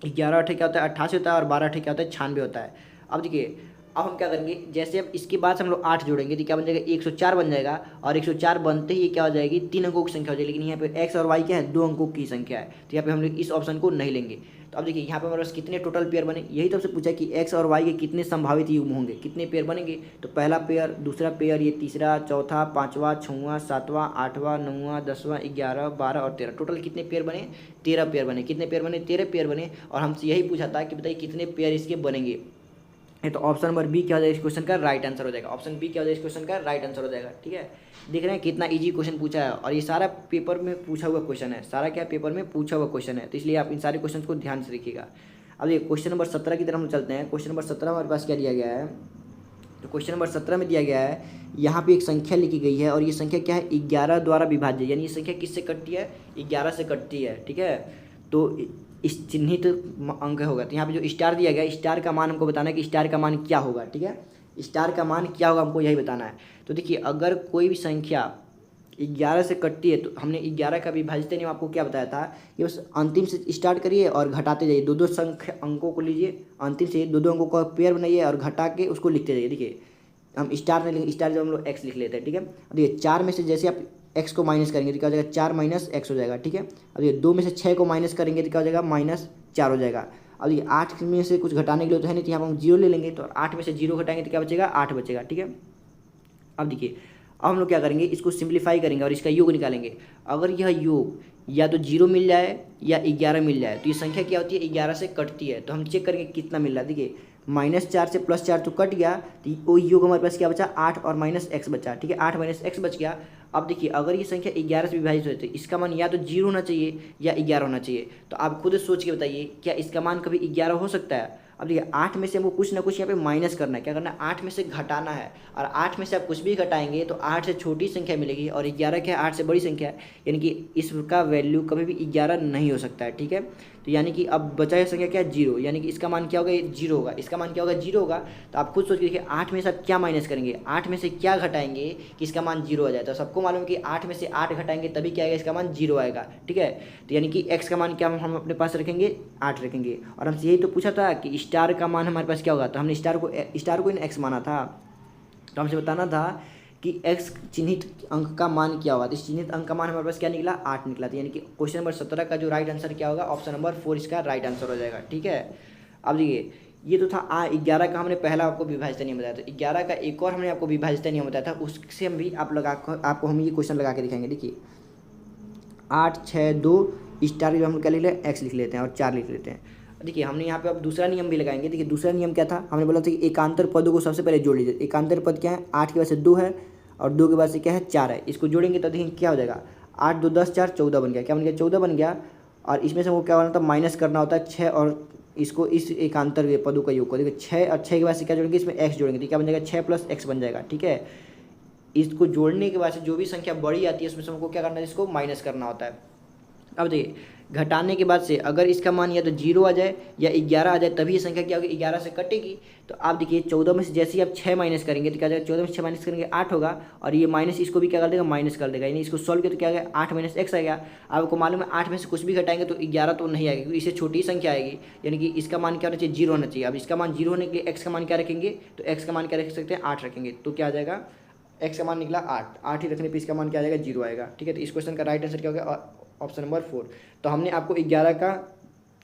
11 8 क्या होता है, 88 होता है, और 12 8 क्या होता है, 96 होता है। अब देखिए, अब हम क्या करेंगे, जैसे अब इसके बाद से हम लोग 8 जोड़ेंगे तो क्या बन जाएगा, 104 बन जाएगा। और 104 बनते ही क्या हो जाएगी, 3 अंकों की संख्या हो जाएगी। लेकिन यहाँ पे एक्स और वाई क्या है, 2 अंकों की संख्या है, तो यहाँ पे हम लोग इस ऑप्शन को नहीं लेंगे। तो अब देखिए, यहाँ पे हमारे पास कितने टोटल पेयर बने, यही तो आपसे पूछा कि एक्स और वाई के कितने संभावित युग्म होंगे, कितने पेयर बनेंगे। तो पहला पेयर, दूसरा पेयर, ये तीसरा, चौथा, पाँचवा, छठवां, सातवां, आठवां, नौवां, 10वां, 11, 12 और 13, टोटल कितने पेयर बने, 13 पेयर बने। कितने पेयर बने, 13 पेयर बने। और हमसे यही पूछा था कि बताइए कितने पेयर इसके बनेंगे। तो ऑप्शन नंबर बी क्या हो जाएगा, इस क्वेश्चन का राइट आंसर हो जाएगा। ऑप्शन बी क्या हो जाएगा, इस क्वेश्चन का राइट आंसर हो जाएगा। ठीक है, देख रहे हैं कितना इजी क्वेश्चन पूछा है, और ये सारा पेपर में पूछा हुआ क्वेश्चन है, सारा क्या पेपर में पूछा हुआ क्वेश्चन है। तो इसलिए आप इन सारे क्वेश्चन को ध्यान से रखिएगा। अब ये क्वेश्चन नंबर 17 की तरफ हम चलते हैं। क्वेश्चन नंबर 17 हमारे पास क्या दिया गया है, तो क्वेश्चन नंबर 17 में दिया गया है, यहाँ पे एक संख्या लिखी गई है, और ये संख्या क्या है, 11 द्वारा विभाज्य, यानी ये संख्या किससे कटती है, 11 से कटती है। ठीक है, तो इस चिन्हित अंक होगा। तो यहाँ पे जो स्टार दिया गया, स्टार का मान हमको बताना है कि स्टार का मान क्या होगा। ठीक है, स्टार का मान क्या होगा हमको यही बताना है। तो देखिए, अगर कोई भी संख्या 11 से कटती है तो हमने 11 का विभाजित नियम आपको क्या बताया था कि बस अंतिम से स्टार्ट करिए और घटाते जाइए, 2 2 संख्या अंकों को लीजिए, अंतिम से 2 2 अंकों का पेयर बनाइए और घटा के उसको लिखते जाइए। देखिए, हम स्टार नहीं लिखेंगे, स्टार जब हम लोग एक्स लिख लेते हैं। ठीक है, देखिए 4 में से जैसे आप एक्स को माइनस करेंगे तो क्या हो जाएगा, 4 माइनस एक्स हो जाएगा। ठीक है, अब ये 2 में से 6 को माइनस करेंगे तो क्या हो जाएगा, -4 हो जाएगा। अब ये 8 में से कुछ घटाने के लिए तो है नहीं, तो यहाँ पर हम 0 ले लेंगे, तो 8 में से 0 घटाएंगे तो क्या बचेगा, 8 बचेगा। ठीक है, अब देखिए, अब हम लोग क्या करेंगे, इसको सिंप्लीफाई करेंगे और इसका योग निकालेंगे। अगर यह योग या तो 0 मिल जाए या 11 मिल जाए तो ये संख्या क्या होती है, 11 से कटती है। तो हम चेक करेंगे कितना मिल रहा है। देखिए, -4 से +4 तो कट गया, तो वो योग हमारे पास क्या बचा, 8 और -x बचा। ठीक है, 8 - x बच गया। अब देखिए, अगर ये संख्या 11 से विभाजित होती है, इसका मान या तो 0 होना चाहिए या 11 होना चाहिए। तो आप खुद सोच के बताइए, क्या इसका मान कभी 11 हो सकता है। अब देखिए, 8 में से हमको कुछ ना कुछ यहाँ पे माइनस करना है, क्या करना है, 8 में से घटाना है। और 8 में से आप कुछ भी घटाएंगे तो 8 से छोटी संख्या मिलेगी, और 11 क्या है, 8 से बड़ी संख्या है, यानी कि इसका वैल्यू कभी भी 11 नहीं हो सकता है। ठीक है, तो यानी कि अब बचा है संख्या क्या है, 0, यानी कि इसका मान क्या होगा, 0 होगा। इसका मान क्या होगा, 0 होगा। तो आप खुद सोच के देखिए, 8 में से आप क्या माइनस करेंगे, 8 में से क्या घटाएंगे कि इसका मान 0 आ जाए। तो सबको मालूम है कि 8 में से 8 घटाएंगे तभी क्या आएगा, इसका मान 0 आएगा। ठीक है, तो यानी कि x का मान क्या हम अपने पास रखेंगे, 8 रखेंगे। और हमसे यही तो पूछा था कि स्टार का मान हमारे पास क्या होगा, तो हमने स्टार को इन x माना था। तो हमसे बताना था कि x चिन्हित अंक का मान क्या होगा। तो इस चिन्हित अंक का मान हमारे पास क्या निकला, 8 निकला था। यानी कि क्वेश्चन नंबर 17 का जो राइट आंसर क्या होगा, ऑप्शन नंबर 4 इसका राइट आंसर हो जाएगा। ठीक है, अब देखिए, ये तो था 11 का हमने पहला आपको विभाजित नियम बताया था। 11 का एक और हमने आपको विभाजित नियम बताया था, उससे हम भी आपको हम ये क्वेश्चन लगा के दिखाएंगे। देखिए, 8 6 2 स्टार हम क्या लिख लें, x लिख लेते हैं और 4 लिख लेते हैं। देखिए, हमने यहाँ पे अब दूसरा नियम भी लगाएंगे। देखिए, दूसरा नियम क्या था, हमने बोला था कि एकांतर पदों को सबसे पहले जोड़ लीजिए। एकांतर पद क्या है, 8 के बाद से 2 है और 2 के बाद से क्या है, 4 है। इसको जोड़ेंगे तो देखिए क्या हो जाएगा, 8 2 10 4 14 बन गया। क्या बन गया, 14 बन गया। और इसमें से वो क्या होना था, माइनस करना होता है 6 और इसको इस एकांतर पदों का योग को। देखिए, 6 और 6 के बाद से क्या जोड़ेंगे, इसमें x जोड़ेंगे तो क्या बन जाएगा, 6 + x बन जाएगा। ठीक है, इसको जोड़ने के बाद से जो भी संख्या बड़ी आती है उसमें से हमको क्या करना है, इसको माइनस करना होता है। अब देखिए, घटाने के बाद से अगर इसका मान या तो 0 आ जाए या 11 आ जाए तभी ये संख्या क्या होगी, 11 से कटेगी। तो आप देखिए 14 में से जैसे ही आप 6 माइनस करेंगे तो क्या हो जाएगा, 14 में से 6 माइनस करेंगे 8 होगा, और ये माइनस इसको भी क्या कर देगा, माइनस कर देगा, यानी इसको सॉल्व किया तो क्या आ गया, 8 माइनस एक्स आएगा। आपको मालूम है 8 में से कुछ भी घटाएंगे तो 11 तो नहीं आएगा, क्योंकि इससे छोटी संख्या आएगी, यानी कि इसका मान क्या होना चाहिए, 0 होना चाहिए। अब इसका मान 0 होने के लिए एक्स का मान क्या रखेंगे, तो एक्स का मान क्या रख सकते हैं, 8 रखेंगे, तो क्या आ जाएगा, एक्स का मान निकला 8 ही रखने पर इसका मान क्या आ जाएगा, 0 आएगा। ठीक है, तो इस क्वेश्चन का राइट आंसर क्या हो गया, ऑप्शन नंबर 4। तो हमने आपको 11 का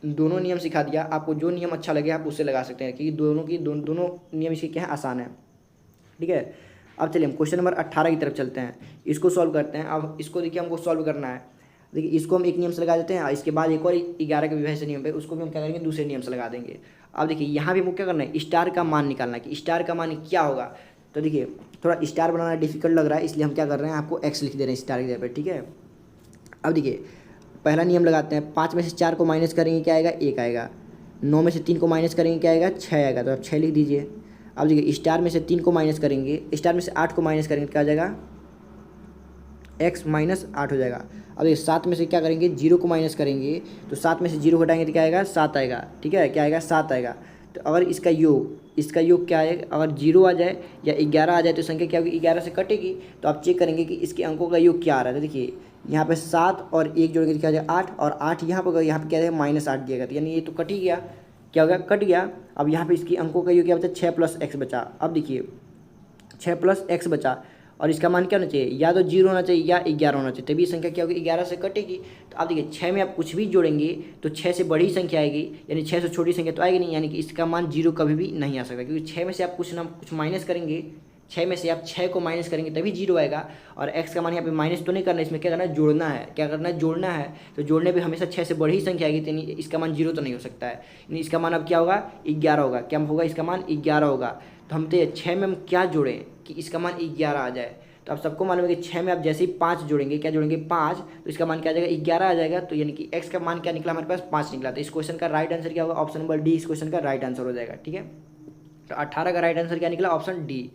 दोनों नियम सिखा दिया, आपको जो नियम अच्छा लगे आप उससे लगा सकते हैं, क्योंकि दोनों नियम इसके क्या है, आसान है। ठीक है, अब चलिए हम क्वेश्चन नंबर 18 की तरफ चलते हैं, इसको सॉल्व करते हैं। अब इसको देखिए हमको सॉल्व करना है, देखिए इसको हम एक नियम से लगा देते हैं, इसके बाद एक और 11 के विभाज्य नियम पे उसको भी हम क्या करेंगे, दूसरे नियम से लगा देंगे। अब देखिए यहाँ भी हमको क्या करना है, स्टार का मान निकालना है कि स्टार का मान क्या होगा। तो देखिए थोड़ा स्टार बनाना डिफिकल्ट लग रहा है, इसलिए हम क्या कर रहे हैं, आपको एक्स लिख दे रहे हैं स्टार की जगह पर। ठीक है, अब देखिए पहला नियम लगाते हैं, 5 में से 4 को माइनस करेंगे क्या आएगा, 1 आएगा। 9 में से 3 को माइनस करेंगे क्या आएगा, 6 आएगा, तो आप 6 लिख दीजिए। अब देखिए स्टार में से 3 को माइनस करेंगे, स्टार में से 8 को माइनस करेंगे क्या आ जाएगा, x माइनस 8 हो जाएगा। अब देखिए 7 में से क्या करेंगे, 0 को माइनस करेंगे, तो 7 में से 0 घटाएंगे तो क्या आएगा, 7 आएगा। ठीक है, क्या आएगा, 7 आएगा। तो अगर इसका योग क्या है, अगर 0 आ जाए या 11 आ जाए तो संख्या क्या होगी, 11 से कटेगी। तो आप चेक करेंगे कि इसके अंकों का योग क्या आ रहा है। तो देखिए यहाँ पे 7 और 1 जोड़ेंगे तो क्या हो जाएगा, 8, और 8 यहाँ पर क्या है, -8 दिया गया, यानी ये तो कट ही गया, क्या हो गया, कट गया। अब यहाँ पे इसकी अंकों का योग क्या बचा, 6 + x बचा। अब देखिए 6 + x बचा, और इसका मान क्या होना चाहिए, या तो 0 होना चाहिए या 11 होना चाहिए, तभी संख्या क्या होगी, 11 से कटेगी। तो आप देखिए 6 में आप कुछ भी जोड़ेंगे तो 6 से बड़ी संख्या आएगी, यानी 6 से छोटी संख्या तो आएगी नहीं, यानी कि इसका मान 0 कभी भी नहीं आ सकता, क्योंकि 6 में से आप कुछ ना कुछ माइनस करेंगे, 6 में से आप 6 को माइनस करेंगे तभी 0 आएगा। और x का मान यहाँ पे माइनस तो नहीं करना है, इसमें क्या करना है, जोड़ना है। क्या करना है, जोड़ना है। तो जोड़ने पे हमेशा 6 से बड़ी संख्या आएगी, तो यानी इसका मान 0 तो नहीं हो सकता है, यानी इसका मान अब क्या होगा, 11 होगा। क्या होगा, इसका मान 11 होगा। तो हम तो 6 में हम क्या जोड़ें कि इसका मान 11 आ जाए। तो आप सबको मालूम है कि 6 में आप जैसे ही 5 जोड़ेंगे, क्या जोड़ेंगे, 5, तो इसका मान क्या आ जाएगा, 11 आ जाएगा। तो यानी कि x का मान क्या निकला, हमारे पास 5 निकला। तो इस क्वेश्चन का राइट आंसर क्या होगा, ऑप्शन नंबर डी इस क्वेश्चन का राइट आंसर हो जाएगा। ठीक है, तो 18 का राइट आंसर क्या निकला, ऑप्शन डी।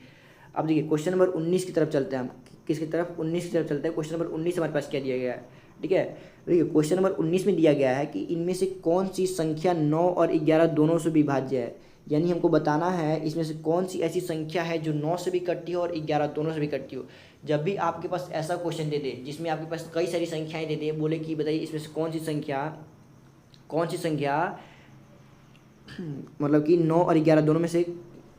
अब देखिए क्वेश्चन नंबर 19 की तरफ चलते हैं हम, किसकी तरफ, 19 की तरफ चलते हैं। क्वेश्चन नंबर 19 हमारे पास क्या दिया गया है। ठीक है, देखिए क्वेश्चन नंबर 19 में दिया गया है कि इनमें से कौन सी संख्या 9 और 11 दोनों से विभाज्य है। यानी हमको बताना है इसमें से कौन सी ऐसी संख्या है जो 9 से भी कटती हो और 11 दोनों से भी कटती हो। जब भी आपके पास ऐसा क्वेश्चन दे दे जिसमें आपके पास कई सारी संख्याएं दे दे, बोले कि बताइए इसमें से कौन सी संख्या मतलब कि 9 और 11 दोनों में से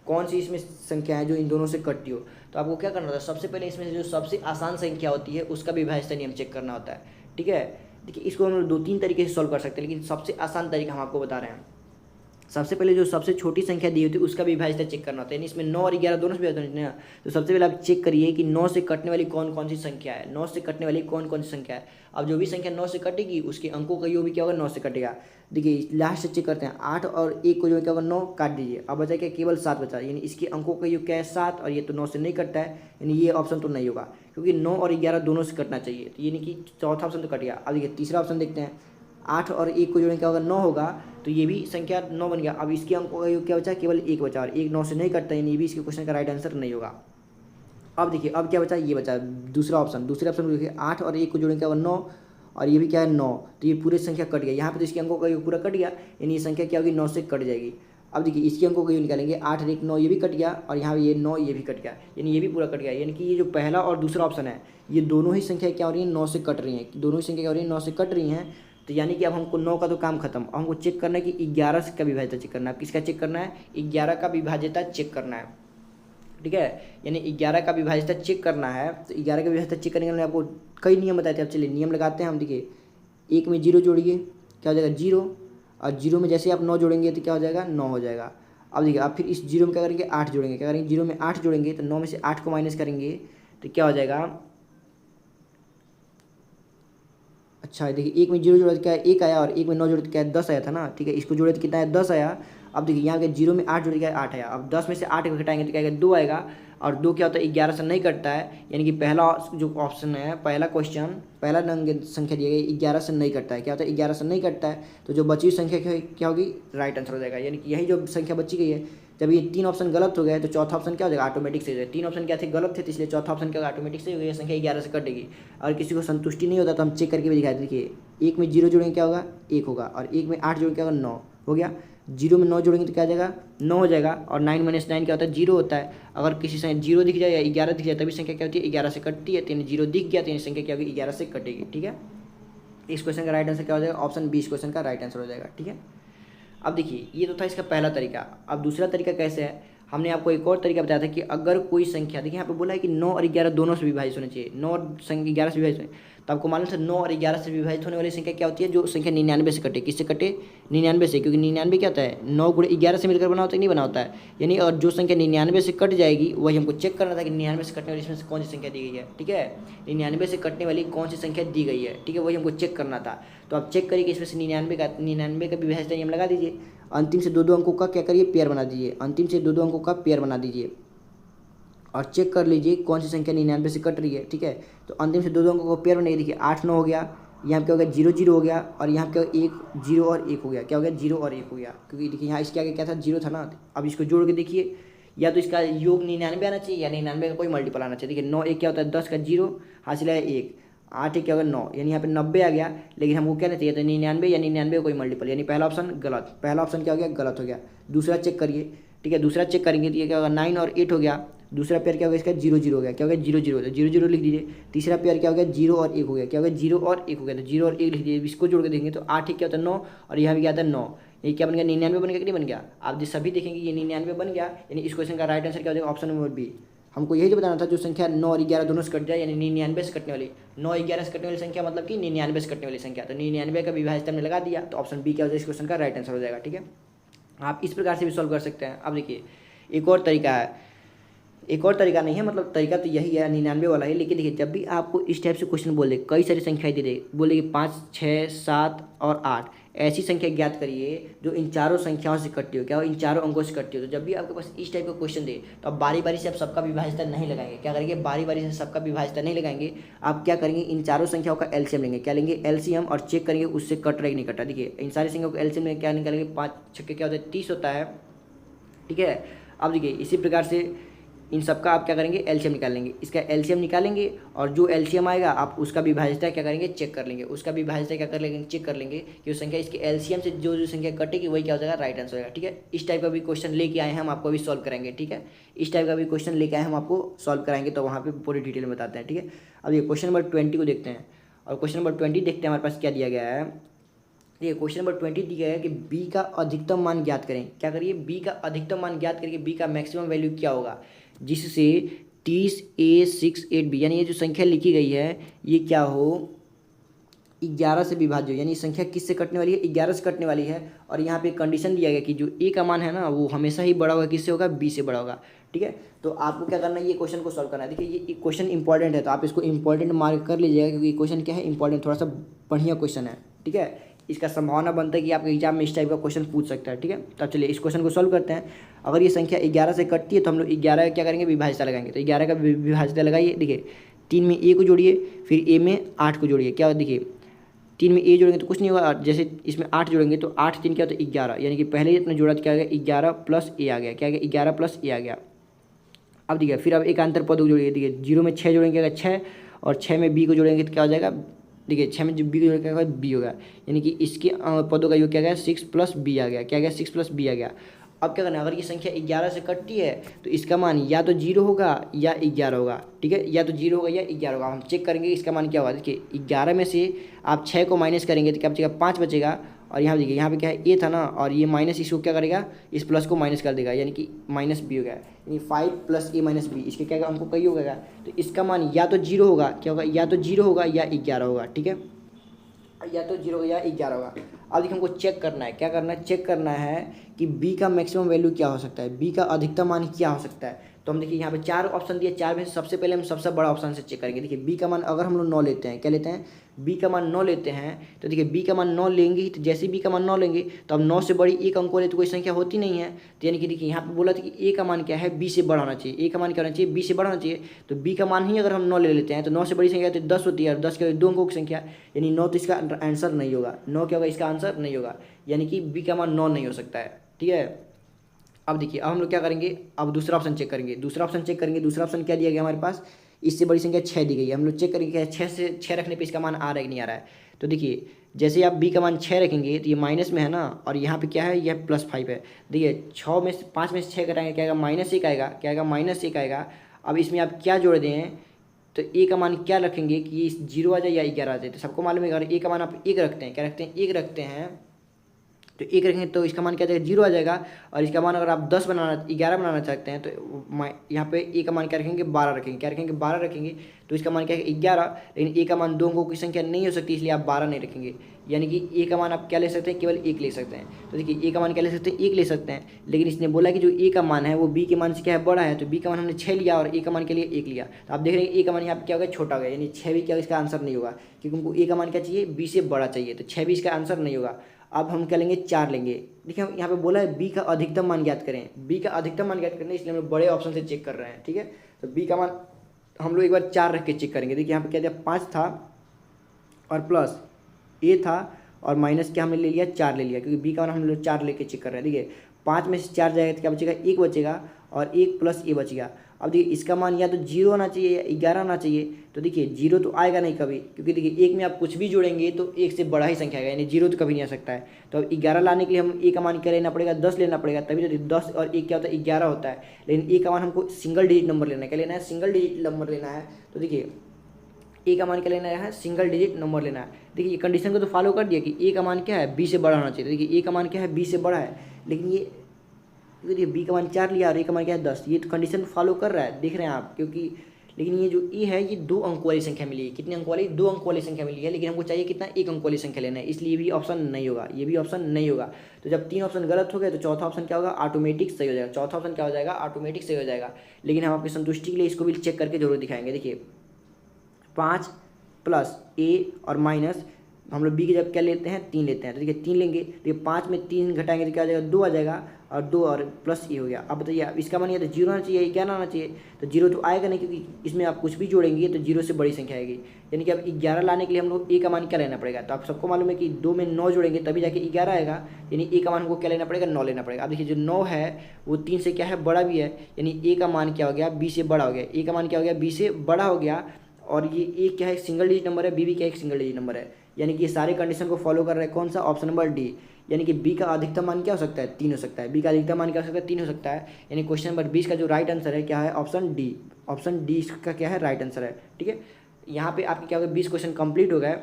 कौन सी इसमें संख्या है जो इन दोनों से कटती हो, तो आपको क्या करना होता है, सबसे पहले इसमें से जो सबसे आसान संख्या होती है उसका विभाज्यता नियम चेक करना होता है। ठीक है, देखिए इसको हम 2-3 तरीके से सॉल्व कर सकते हैं, लेकिन सबसे आसान तरीका हम आपको बता रहे हैं। सबसे पहले जो सबसे छोटी संख्या दी होती है उसका विभाज्यता चेक करना होता है, यानी इसमें 9 और 11 दोनों से विभाजित होते हैं ना। तो सबसे पहले आप चेक करिए कि 9 से कटने वाली कौन कौन सी संख्या है, 9 से कटने वाली कौन कौन सी संख्या है। अब जो भी संख्या 9 से कटेगी उसके अंकों का योग भी क्या होगा, 9 से कटेगा। देखिए लास्ट से चेक करते हैं, 8 और 1 को जो क्या होगा, 9 काट दीजिए, अब बचा क्या, केवल 7 बचा, यानी इसके अंकों का योग क्या है, 7, और ये तो 9 से नहीं कटता है, यानी ये ऑप्शन तो नहीं होगा, क्योंकि 9 और 11 दोनों से कटना चाहिए, तो यानी कि चौथा ऑप्शन तो कट गया। अब देखिए तीसरा ऑप्शन देखते हैं, 8 और 1 को जोड़ें क्या होगा, 9 होगा, तो ये भी संख्या 9 बन गया। अब इसके अंकों का योग क्या बचा, केवल 1 बचा, और 1 9 से नहीं कटता, यानी ये भी इसके क्वेश्चन का राइट आंसर नहीं होगा। अब देखिए अब क्या बचा, ये बचा दूसरे ऑप्शन देखिए 8 और 1 को जोड़ें क्या होगा, 9, और ये भी क्या है 9, तो ये पूरी संख्या कट गया। यहाँ पे तो इसके अंकों का योग पूरा कट गया, यानी ये संख्या क्या होगी, 9 से कट जाएगी। अब देखिए इसके अंकों का योग निकालेंगे, 8 और 1 9, ये भी कट गया, और यहाँ ये 9 ये भी कट गया, यानी ये भी पूरा कट गया। यानी कि ये जो पहला और दूसरा ऑप्शन है ये दोनों ही संख्या क्या हो रही है, 9 से कट रही हैं, दोनों ही संख्या क्या हो रही है, 9 से कट रही हैं। तो यानी कि अब हमको 9 का तो काम खत्म, अब हमको चेक करना है कि 11 का विभाज्यता चेक करना है। किसका चेक करना है, 11 का विभाज्यता चेक करना है। ठीक है, यानी 11 का विभाज्यता चेक करना है। तो 11 का विभाज्यता चेक करने के लिए आपको कई नियम बताए थे, अब चलिए नियम लगाते हैं हम। देखिए 1 में 0 जोड़िए, क्या हो जाएगा 0, और 0 में जैसे आप 9 जोड़ेंगे तो क्या हो जाएगा, 9 हो जाएगा। अब देखिए आप फिर इस 0 में क्या करेंगे, 8 जोड़ेंगे, क्या करेंगे, 0 में 8 जोड़ेंगे, तो 9 में से 8 को माइनस करेंगे तो क्या हो जाएगा, अच्छा देखिए 1 में 0 जोड़े तो क्या है, 1 आया, और 1 में 9 जोड़े तो क्या है, 10 आया था ना। ठीक है, इसको जोड़े तो कितना है, 10 आया। अब देखिए यहाँ के 0 में 8 जोड़े क्या है, 8 आया। अब 10 में से 8 घटाएंगे तो क्या आएगा, 2 आएगा, और 2 क्या होता है, 11 से नहीं कटता है, यानी कि पहला जो ऑप्शन है, पहला क्वेश्चन, पहला नंबर संख्या दी गई 11 से नहीं कटता है। क्या होता है, 11 से नहीं कटता है, तो जो बची हुई संख्या क्या होगी, राइट आंसर हो जाएगा। यानी कि यही जो संख्या बची गई है, जब ये 3 ऑप्शन गलत हो गए तो चौथा ऑप्शन क्या हो जाएगा, ऑटोमेटिक से हो जाएगा। 3 ऑप्शन क्या थे, गलत थे, इसलिए चौथा ऑप्शन क्या होगा, ऑटोमेटिक से हो गया, संख्या 11 से कटेगी। और किसी को संतुष्टि नहीं होता तो हम चेक करके भी दिखाए, देखिए 1 में 0 जोड़ेंगे क्या होगा 1 होगा, और 1 में 8 जोड़ेंगे क्या होगा 9 हो गया। 0 में 9 जोड़ेंगे तो क्या आ जाएगा 9 हो जाएगा, और 9 माइनस 9 क्या होता है 0 होता है। अगर किसी संख्या 0 दिख जाए या 11 दिख जाए तभी संख्या क्या होती है 11 से कटती है, तो 0 दिख गया तो ये संख्या क्या होगी 11 से कटेगी। ठीक है, इस क्वेश्चन का राइट आंसर क्या हो जाएगा ऑप्शन बी इस क्वेश्चन का राइट आंसर हो जाएगा। ठीक है, अब देखिए ये तो था इसका पहला तरीका। अब दूसरा तरीका कैसे है, हमने आपको एक और तरीका बताया था कि अगर कोई संख्या, देखिए यहाँ पे बोला है कि 9 और 11 दोनों से विभाजित होना चाहिए, 9 और 11 से विभाजित होने, तो आपको मालूम है 9 और 11 से विभाजित होने वाली संख्या क्या होती है, जो संख्या 99 से कटे। किससे कटे 99 से, क्योंकि 99 क्या होता है 9 गुणे 11 से मिलकर बना होता है, नहीं बना होता है। यानी और जो संख्या 99 से कट जाएगी वही हमको चेक करना था कि 99 से कटने वाली इसमें से कौन सी संख्या दी गई है। ठीक है, 99 से कटने वाली कौन सी संख्या दी गई है, ठीक है, वही हमको चेक करना था। तो आप चेक करिए कि इसमें से 99 का विभाजित नियम लगा दीजिए, अंतिम से दो अंकों का क्या करिए पेयर बना दीजिए, अंतिम से दो अंकों का पेयर बना दीजिए और चेक कर लीजिए कौन सी संख्या 99 से कट रही है। ठीक है, तो अंतिम से दो अंकों को पेयर बनाइए। देखिए 8 9 हो गया, यहाँ क्या हो गया 0 0 हो गया, और यहाँ क्या 1 0 और 1 हो गया, क्या हो गया 0 और 1 हो गया, क्योंकि देखिए यहाँ इसके आगे क्या था 0 था ना। अब इसको जोड़ के देखिए, या तो इसका योग 99 आना चाहिए या 99 का कोई मल्टीपल आना चाहिए। देखिए 9 1 क्या होता है 10 का 0 हासिल है 1, 8 1 क्या होगा 9, यानी यहाँ पे 90 आ गया, लेकिन हमको क्या चाहिए था 99 या 99 का कोई मल्टीपल, यानी पहला ऑप्शन गलत, पहला ऑप्शन क्या हो गया गलत हो गया। दूसरा चेक करिए, ठीक है, दूसरा चेक करेंगे तो ये क्या होगा 9 और 8 हो गया, दूसरा पेयर क्या होगा इसका 0 0 हो गया, क्या हो गया 0 0 तो 0 0 लिख दीजिए। तीसरा पेयर क्या हो गया 0 और 1 हो गया, क्या हो गया 0 और 1 हो गया, तो 0 और 1 लिख दीजिए। इसको जोड़ के देखेंगे तो 8 1 क्या होता है 9, और यहाँ भी क्या आता है 9, ये क्या बन गया 99 बन गया कि नहीं बन गया। आप जो सभी देखेंगे ये 99 बन गया, यानी इस क्वेश्चन का राइट आंसर क्या हो जाएगा ऑप्शन नंबर बी। हमको यही तो बताना था, जो संख्या 9 और 11 दोनों से कट जाए, यानी 99 से कटने वाली, 9 11 से कटने वाली संख्या मतलब कि 99 से कटने वाली संख्या, तो 99 का विभाजित हमने लगा दिया, तो ऑप्शन बी क्या हो जाएगा इस क्वेश्चन का राइट आंसर हो जाएगा। ठीक है, आप इस प्रकार से भी सॉल्व कर सकते हैं। अब देखिए एक और तरीका है, एक और तरीका नहीं है, मतलब तरीका तो यही है 99 वाला है, लेकिन देखिए जब भी आपको इस टाइप से क्वेश्चन बोले, कई सारी संख्याएं दे दे, बोले कि 5 6 7 और 8, ऐसी संख्या ज्ञात करिए जो इन चारों संख्याओं से कटती हो, क्या हो इन चारों अंकों से कटती हो। तो जब भी आपके पास इस टाइप का क्वेश्चन दे तो आप बारी बारी से आप सबका विभाजित नहीं लगाएंगे, क्या करेंगे बारी बारी से सबका विभाजित नहीं लगाएंगे, आप क्या करेंगे इन चारों संख्याओं का एलसीएम लेंगे, क्या लेंगे एलसीएम, और चेक करेंगे उससे कट रहा कि नहीं कटा। देखिए इन सारी संख्याओं का एलसीएम में क्या निकालेंगे 5 छक्के क्या होता है 30 होता है। ठीक है, अब देखिए इसी प्रकार से इन सबका आप क्या करेंगे एलसीएम निकाल लेंगे, इसका एलसीएम निकालेंगे, और जो एलसीएम आएगा आप उसका विभाजिता क्या करेंगे चेक कर लेंगे, उसका विभाजिता क्या कर लेंगे चेक कर लेंगे कि वो संख्या इसके एलसीएम से जो जो संख्या कटेगी वही क्या हो जाएगा राइट आंसर होगा। ठीक है, इस टाइप का भी क्वेश्चन लेके आए हैं हम, आपको भी सॉल्व कराएंगे। ठीक है, इस टाइप का भी क्वेश्चन लेके आए हम आपको सॉल्व कराएंगे, तो वहाँ पर पूरी डिटेल में बताते हैं। ठीक है, अब ये क्वेश्चन नंबर 20 को देखते हैं, और क्वेश्चन नंबर 20 देखते हैं हमारे पास क्या दिया गया है। देखिए क्वेश्चन नंबर 20 दिया गया है कि बी का अधिकतम मान ज्ञात करें। क्या करिए बी का अधिकतम मान ज्ञात करिए, बी का मैक्सिमम वैल्यू क्या होगा जिससे 30A68B, यानी ये जो संख्या लिखी गई है ये क्या हो 11 से विभाज्य हो, यानी संख्या किससे कटने वाली है 11 से कटने वाली है। और यहाँ पे कंडीशन दिया गया कि जो ए का मान है ना वो हमेशा ही बड़ा होगा, किससे होगा बी से बड़ा होगा। ठीक है, तो आपको क्या करना है ये क्वेश्चन को सॉल्व करना है। देखिए ये क्वेश्चन इंपॉर्टेंट है, तो आप इसको इंपॉर्टेंट मार्क कर लीजिएगा, क्योंकि क्वेश्चन क्या है इंपॉर्टेंट, थोड़ा सा बढ़िया क्वेश्चन है। ठीक है, इसका संभावना बनता है कि आपके एग्जाम में इस टाइप का क्वेश्चन पूछ सकता है। ठीक है, तो चलिए इस क्वेश्चन को सॉल्व करते हैं। अगर ये संख्या 11 से कटती है तो हम लोग 11 क्या करेंगे विभाजिता लगाएंगे, तो 11 का विभाजिता लगाइए। देखिए 3 में ए को जोड़िए, फिर ए में 8 को जोड़िए, क्या देखिए 3 में ए जोड़ेंगे तो कुछ नहीं होगा, जैसे इसमें 8 जोड़ेंगे तो 8 3 क्या होता है 11, यानी कि पहले ही इतना जोड़ा तो क्या आ गया 11 प्लस ए आ गया, क्या आ गया 11 प्लस ए आ गया। अब देखिए फिर अब एक अंतर पद को जोड़िए, देखिए 0 में 6 जोड़ेंगे 6, और 6 में बी को जोड़ेंगे तो क्या हो जाएगा, देखिए 6 में जो बी को जोड़ेंगे क्या होगा बी होगा, यानी कि इसके पदों का योग क्या गया 6 प्लस बी आ गया, क्या गया 6 प्लस बी आ गया। अब क्या करना है, अगर ये संख्या 11 से कटती है तो इसका मान या तो 0 होगा या 11 होगा। ठीक है, या तो 0 होगा या 11 होगा, हम चेक करेंगे इसका मान क्या होगा। देखिए 11 में से आप 6 को माइनस करेंगे तो क्या बचेगा 5 बचेगा, और यहाँ देखिए यहाँ पे क्या है ए था ना, और ये माइनस इसको क्या करेगा इस प्लस को माइनस कर देगा, यानी कि माइनस बी हो गया, यानी 5 प्लस ए माइनस बी, इसके क्या हमको कई होगा, तो इसका मान या तो 0 होगा, क्या होगा या तो 0 होगा या 11 होगा। ठीक है, या तो 0 या 11 होगा। अब देखिए हमको चेक करना है, क्या करना है चेक करना है कि बी का मैक्सिमम वैल्यू क्या हो सकता है, बी का अधिकतम मान क्या हो सकता है। तो हम देखिए यहाँ पे 4 ऑप्शन दिए, 4 में से सबसे पहले हम सबसे बड़ा ऑप्शन से चेक करेंगे। देखिए बी का मान अगर हम लोग 9 लेते हैं, क्या लेते हैं बी का मान 9 लेते हैं, तो देखिए बी का मान 9 लेंगे ही, तो जैसे बी का मान 9 लेंगे तो अब 9 से बड़ी एक अंक वाले तो कोई संख्या होती नहीं है, तो यानी कि देखिए यहाँ पे बोला था कि ए का मान क्या है बी से बड़ा होना चाहिए, ए का मान क्या होना चाहिए बी से बड़ा होना चाहिए। तो बी का मान ही अगर हम 9 ले लेते हैं तो 9 से बड़ी संख्या तो 10 होती है, और 10 के 2 अंकों की संख्या, यानी 9 तो इसका आंसर नहीं होगा, 9 क्या होगा इसका आंसर नहीं होगा, यानी कि बी का मान 9 नहीं हो सकता है। ठीक है, अब देखिए अब हम लोग क्या करेंगे, अब दूसरा ऑप्शन चेक करेंगे, दूसरा ऑप्शन चेक करेंगे। दूसरा ऑप्शन क्या दिया गया हमारे पास, इससे बड़ी संख्या 6 दी गई है, हम लोग चेक करेंगे 6 से 6 रखने पे इसका मान आ रहा है कि नहीं आ रहा है। तो देखिए जैसे आप b का मान 6 रखेंगे तो ये माइनस में है ना, और यहाँ पे क्या है, यह +5 है। देखिए 6 में से 5 में से 6 घटाएंगे क्या आएगा, -1 आएगा, क्या आएगा, -1 आएगा। अब इसमें आप क्या जोड़ दें, तो a का मान क्या रखेंगे कि ये 0 आ जाए या 11 आ जाए। तो सबको मालूम है अगर a का मान आप 1 रखते हैं, क्या रखते हैं, 1 रखते हैं, तो 1 रखेंगे तो इसका मान क्या आ जाएगा, 0 आ जाएगा। और इसका मान अगर आप 11 बनाना चाहते हैं तो यहाँ पे a का मान क्या रखेंगे, 12 रखेंगे, क्या रखेंगे, 12 रखेंगे। तो इसका मान क्या है, 11। लेकिन a का मान 2 अंकों की संख्या नहीं हो सकती, इसलिए आप 12 नहीं रखेंगे। यानी कि a का मान आप क्या ले सकते हैं, केवल 1 ले सकते हैं। तो देखिए a का मान क्या ले सकते हैं, 1 ले सकते हैं। लेकिन इसने बोला कि जो a का मान है वो b के मान से क्या है, बड़ा है। तो b का मान हमने 6 लिया और a का मान के लिए 1 लिया। तो आप देख रहे हैं a का मान यहाँ पे क्या होगा, छोटा होगा, यानी 6 भी क्या इसका आंसर नहीं होगा, क्योंकि हमको a का मान क्या चाहिए, b से बड़ा चाहिए। तो 6 भी इसका आंसर नहीं होगा। अब हम क्या लेंगे, 4 लेंगे। देखिए यहाँ पे बोला है b का अधिकतम मान ज्ञात करें, b का अधिकतम मान ज्ञात करना है, इसलिए हम लोग बड़े ऑप्शन से चेक कर रहे हैं। ठीक है, तो b का मान हम लोग एक बार 4 रख के चेक करेंगे। देखिए यहाँ पे क्या दिया, 5 था और प्लस a था और माइनस क्या हमने ले लिया, 4 ले लिया, क्योंकि b का मान हम लोग 4 लेके चेक कर रहे हैं। देखिए 5 में से 4 जाएगा तो क्या बचेगा, 1 बचेगा और 1 प्लस a बच गया। अब देखिए इसका मान या तो 0 आना चाहिए या 11 आना चाहिए। तो देखिए 0 तो आएगा नहीं कभी, क्योंकि देखिए 1 में आप कुछ भी जोड़ेंगे तो 1 से बड़ा ही संख्या आएगा, यानी 0 तो कभी नहीं आ सकता है। तो अब 11 लाने के लिए हम a का मान क्या लेना पड़ेगा, 10 लेना पड़ेगा, तभी तो 10 और 1 क्या होता है, 11 होता है। लेकिन a का मान हमको सिंगल डिजिट नंबर लेना है, क्या लेना है, सिंगल डिजिट नंबर लेना है। तो देखिए a का मान क्या लेना है, सिंगल डिजिट नंबर लेना है। देखिए ये कंडीशन को तो फॉलो कर दिया कि a का मान क्या है, b से बड़ा होना चाहिए। देखिए a का मान क्या है, b से बड़ा है, लेकिन ये देखिए b का मान 4 लिया और a का मान क्या है, 10। ये तो कंडीशन फॉलो कर रहा है, देख रहे हैं आप, क्योंकि लेकिन ये जो e है ये 2 अंक वाली संख्या मिली है। कितने अंक वाली, 2 अंक वाली संख्या मिली है, लेकिन हमको चाहिए कितना, 1 अंक वाली संख्या लेना है, इसलिए ये भी ऑप्शन नहीं होगा, ये भी ऑप्शन नहीं होगा। तो जब 3 ऑप्शन गलत हो गए तो चौथा ऑप्शन क्या होगा, ऑटोमेटिक सही हो जाएगा। चौथा ऑप्शन क्या हो जाएगा, ऑटोमेटिक सही हो जाएगा। लेकिन हम आपकी संतुष्टि के लिए इसको भी चेक करके जरूर दिखाएंगे। देखिए 5 प्लस a और माइनस हम लोग b की जब क्या लेते हैं, 3 लेते हैं। तो देखिए 3 लेंगे, देखिए 5 में 3 घटाएंगे तो क्या आ जाएगा, 2 आ जाएगा, और 2 और प्लस ए हो गया। अब बताइए अब इसका मान या तो 0 आना चाहिए, क्या आना चाहिए, तो 0 तो आएगा नहीं, क्योंकि इसमें आप कुछ भी जोड़ेंगे तो 0 से बड़ी संख्या आएगी। यानी कि अब 11 लाने के लिए हम लोग a का मान क्या लेना पड़ेगा, तो आप सबको मालूम है कि 2 में 9 जोड़ेंगे तभी जाके 11 आएगा, यानी a का मान हमको क्या लेना पड़ेगा, 9 लेना पड़ेगा। अब देखिए जो 9 है वो 3 से क्या है, बड़ा भी है, यानी a का मान क्या हो गया, b से बड़ा हो गया। a का मान क्या हो गया, b से बड़ा हो गया, और ये a क्या है, सिंगल डिजिट नंबर है, b भी क्या एक सिंगल डिजिट नंबर है। यानी कि ये सारे कंडीशन को फॉलो कर रहे हैं, कौन सा, ऑप्शन नंबर डी। यानी कि b का अधिकतम मान क्या हो सकता है, 3 हो सकता है। b का अधिकतम मान क्या हो सकता है, 3 हो सकता है। यानी क्वेश्चन नंबर 20 का जो राइट आंसर है क्या है, ऑप्शन डी। ऑप्शन डी इसका क्या है, राइट आंसर है। ठीक है, यहाँ पे आपके क्या हो गया, 20 क्वेश्चन कंप्लीट हो गए।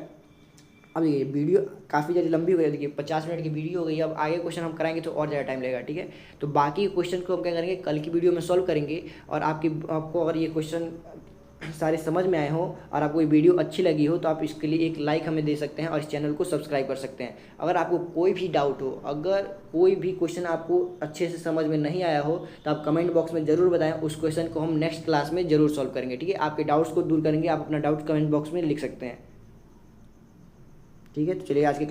अब ये वीडियो काफ़ी ज़्यादा लंबी हो गई, देखिए 50 मिनट की वीडियो हो गई। अब आगे क्वेश्चन हम कराएंगे तो और ज़्यादा टाइम लगेगा। ठीक है, तो बाकी क्वेश्चन को हम क्या करेंगे, कल की वीडियो में सॉल्व करेंगे। और आपको अगर ये क्वेश्चन सारे समझ में आए हो और आपको ये वीडियो अच्छी लगी हो तो आप इसके लिए एक लाइक हमें दे सकते हैं और इस चैनल को सब्सक्राइब कर सकते हैं। अगर आपको कोई भी डाउट हो, अगर कोई भी क्वेश्चन आपको अच्छे से समझ में नहीं आया हो तो आप कमेंट बॉक्स में ज़रूर बताएं, उस क्वेश्चन को हम नेक्स्ट क्लास में ज़रूर सॉल्व करेंगे। ठीक है, आपके डाउट्स को दूर करेंगे, आप अपना डाउट कमेंट बॉक्स में लिख सकते हैं। ठीक है, तो चलिए आज के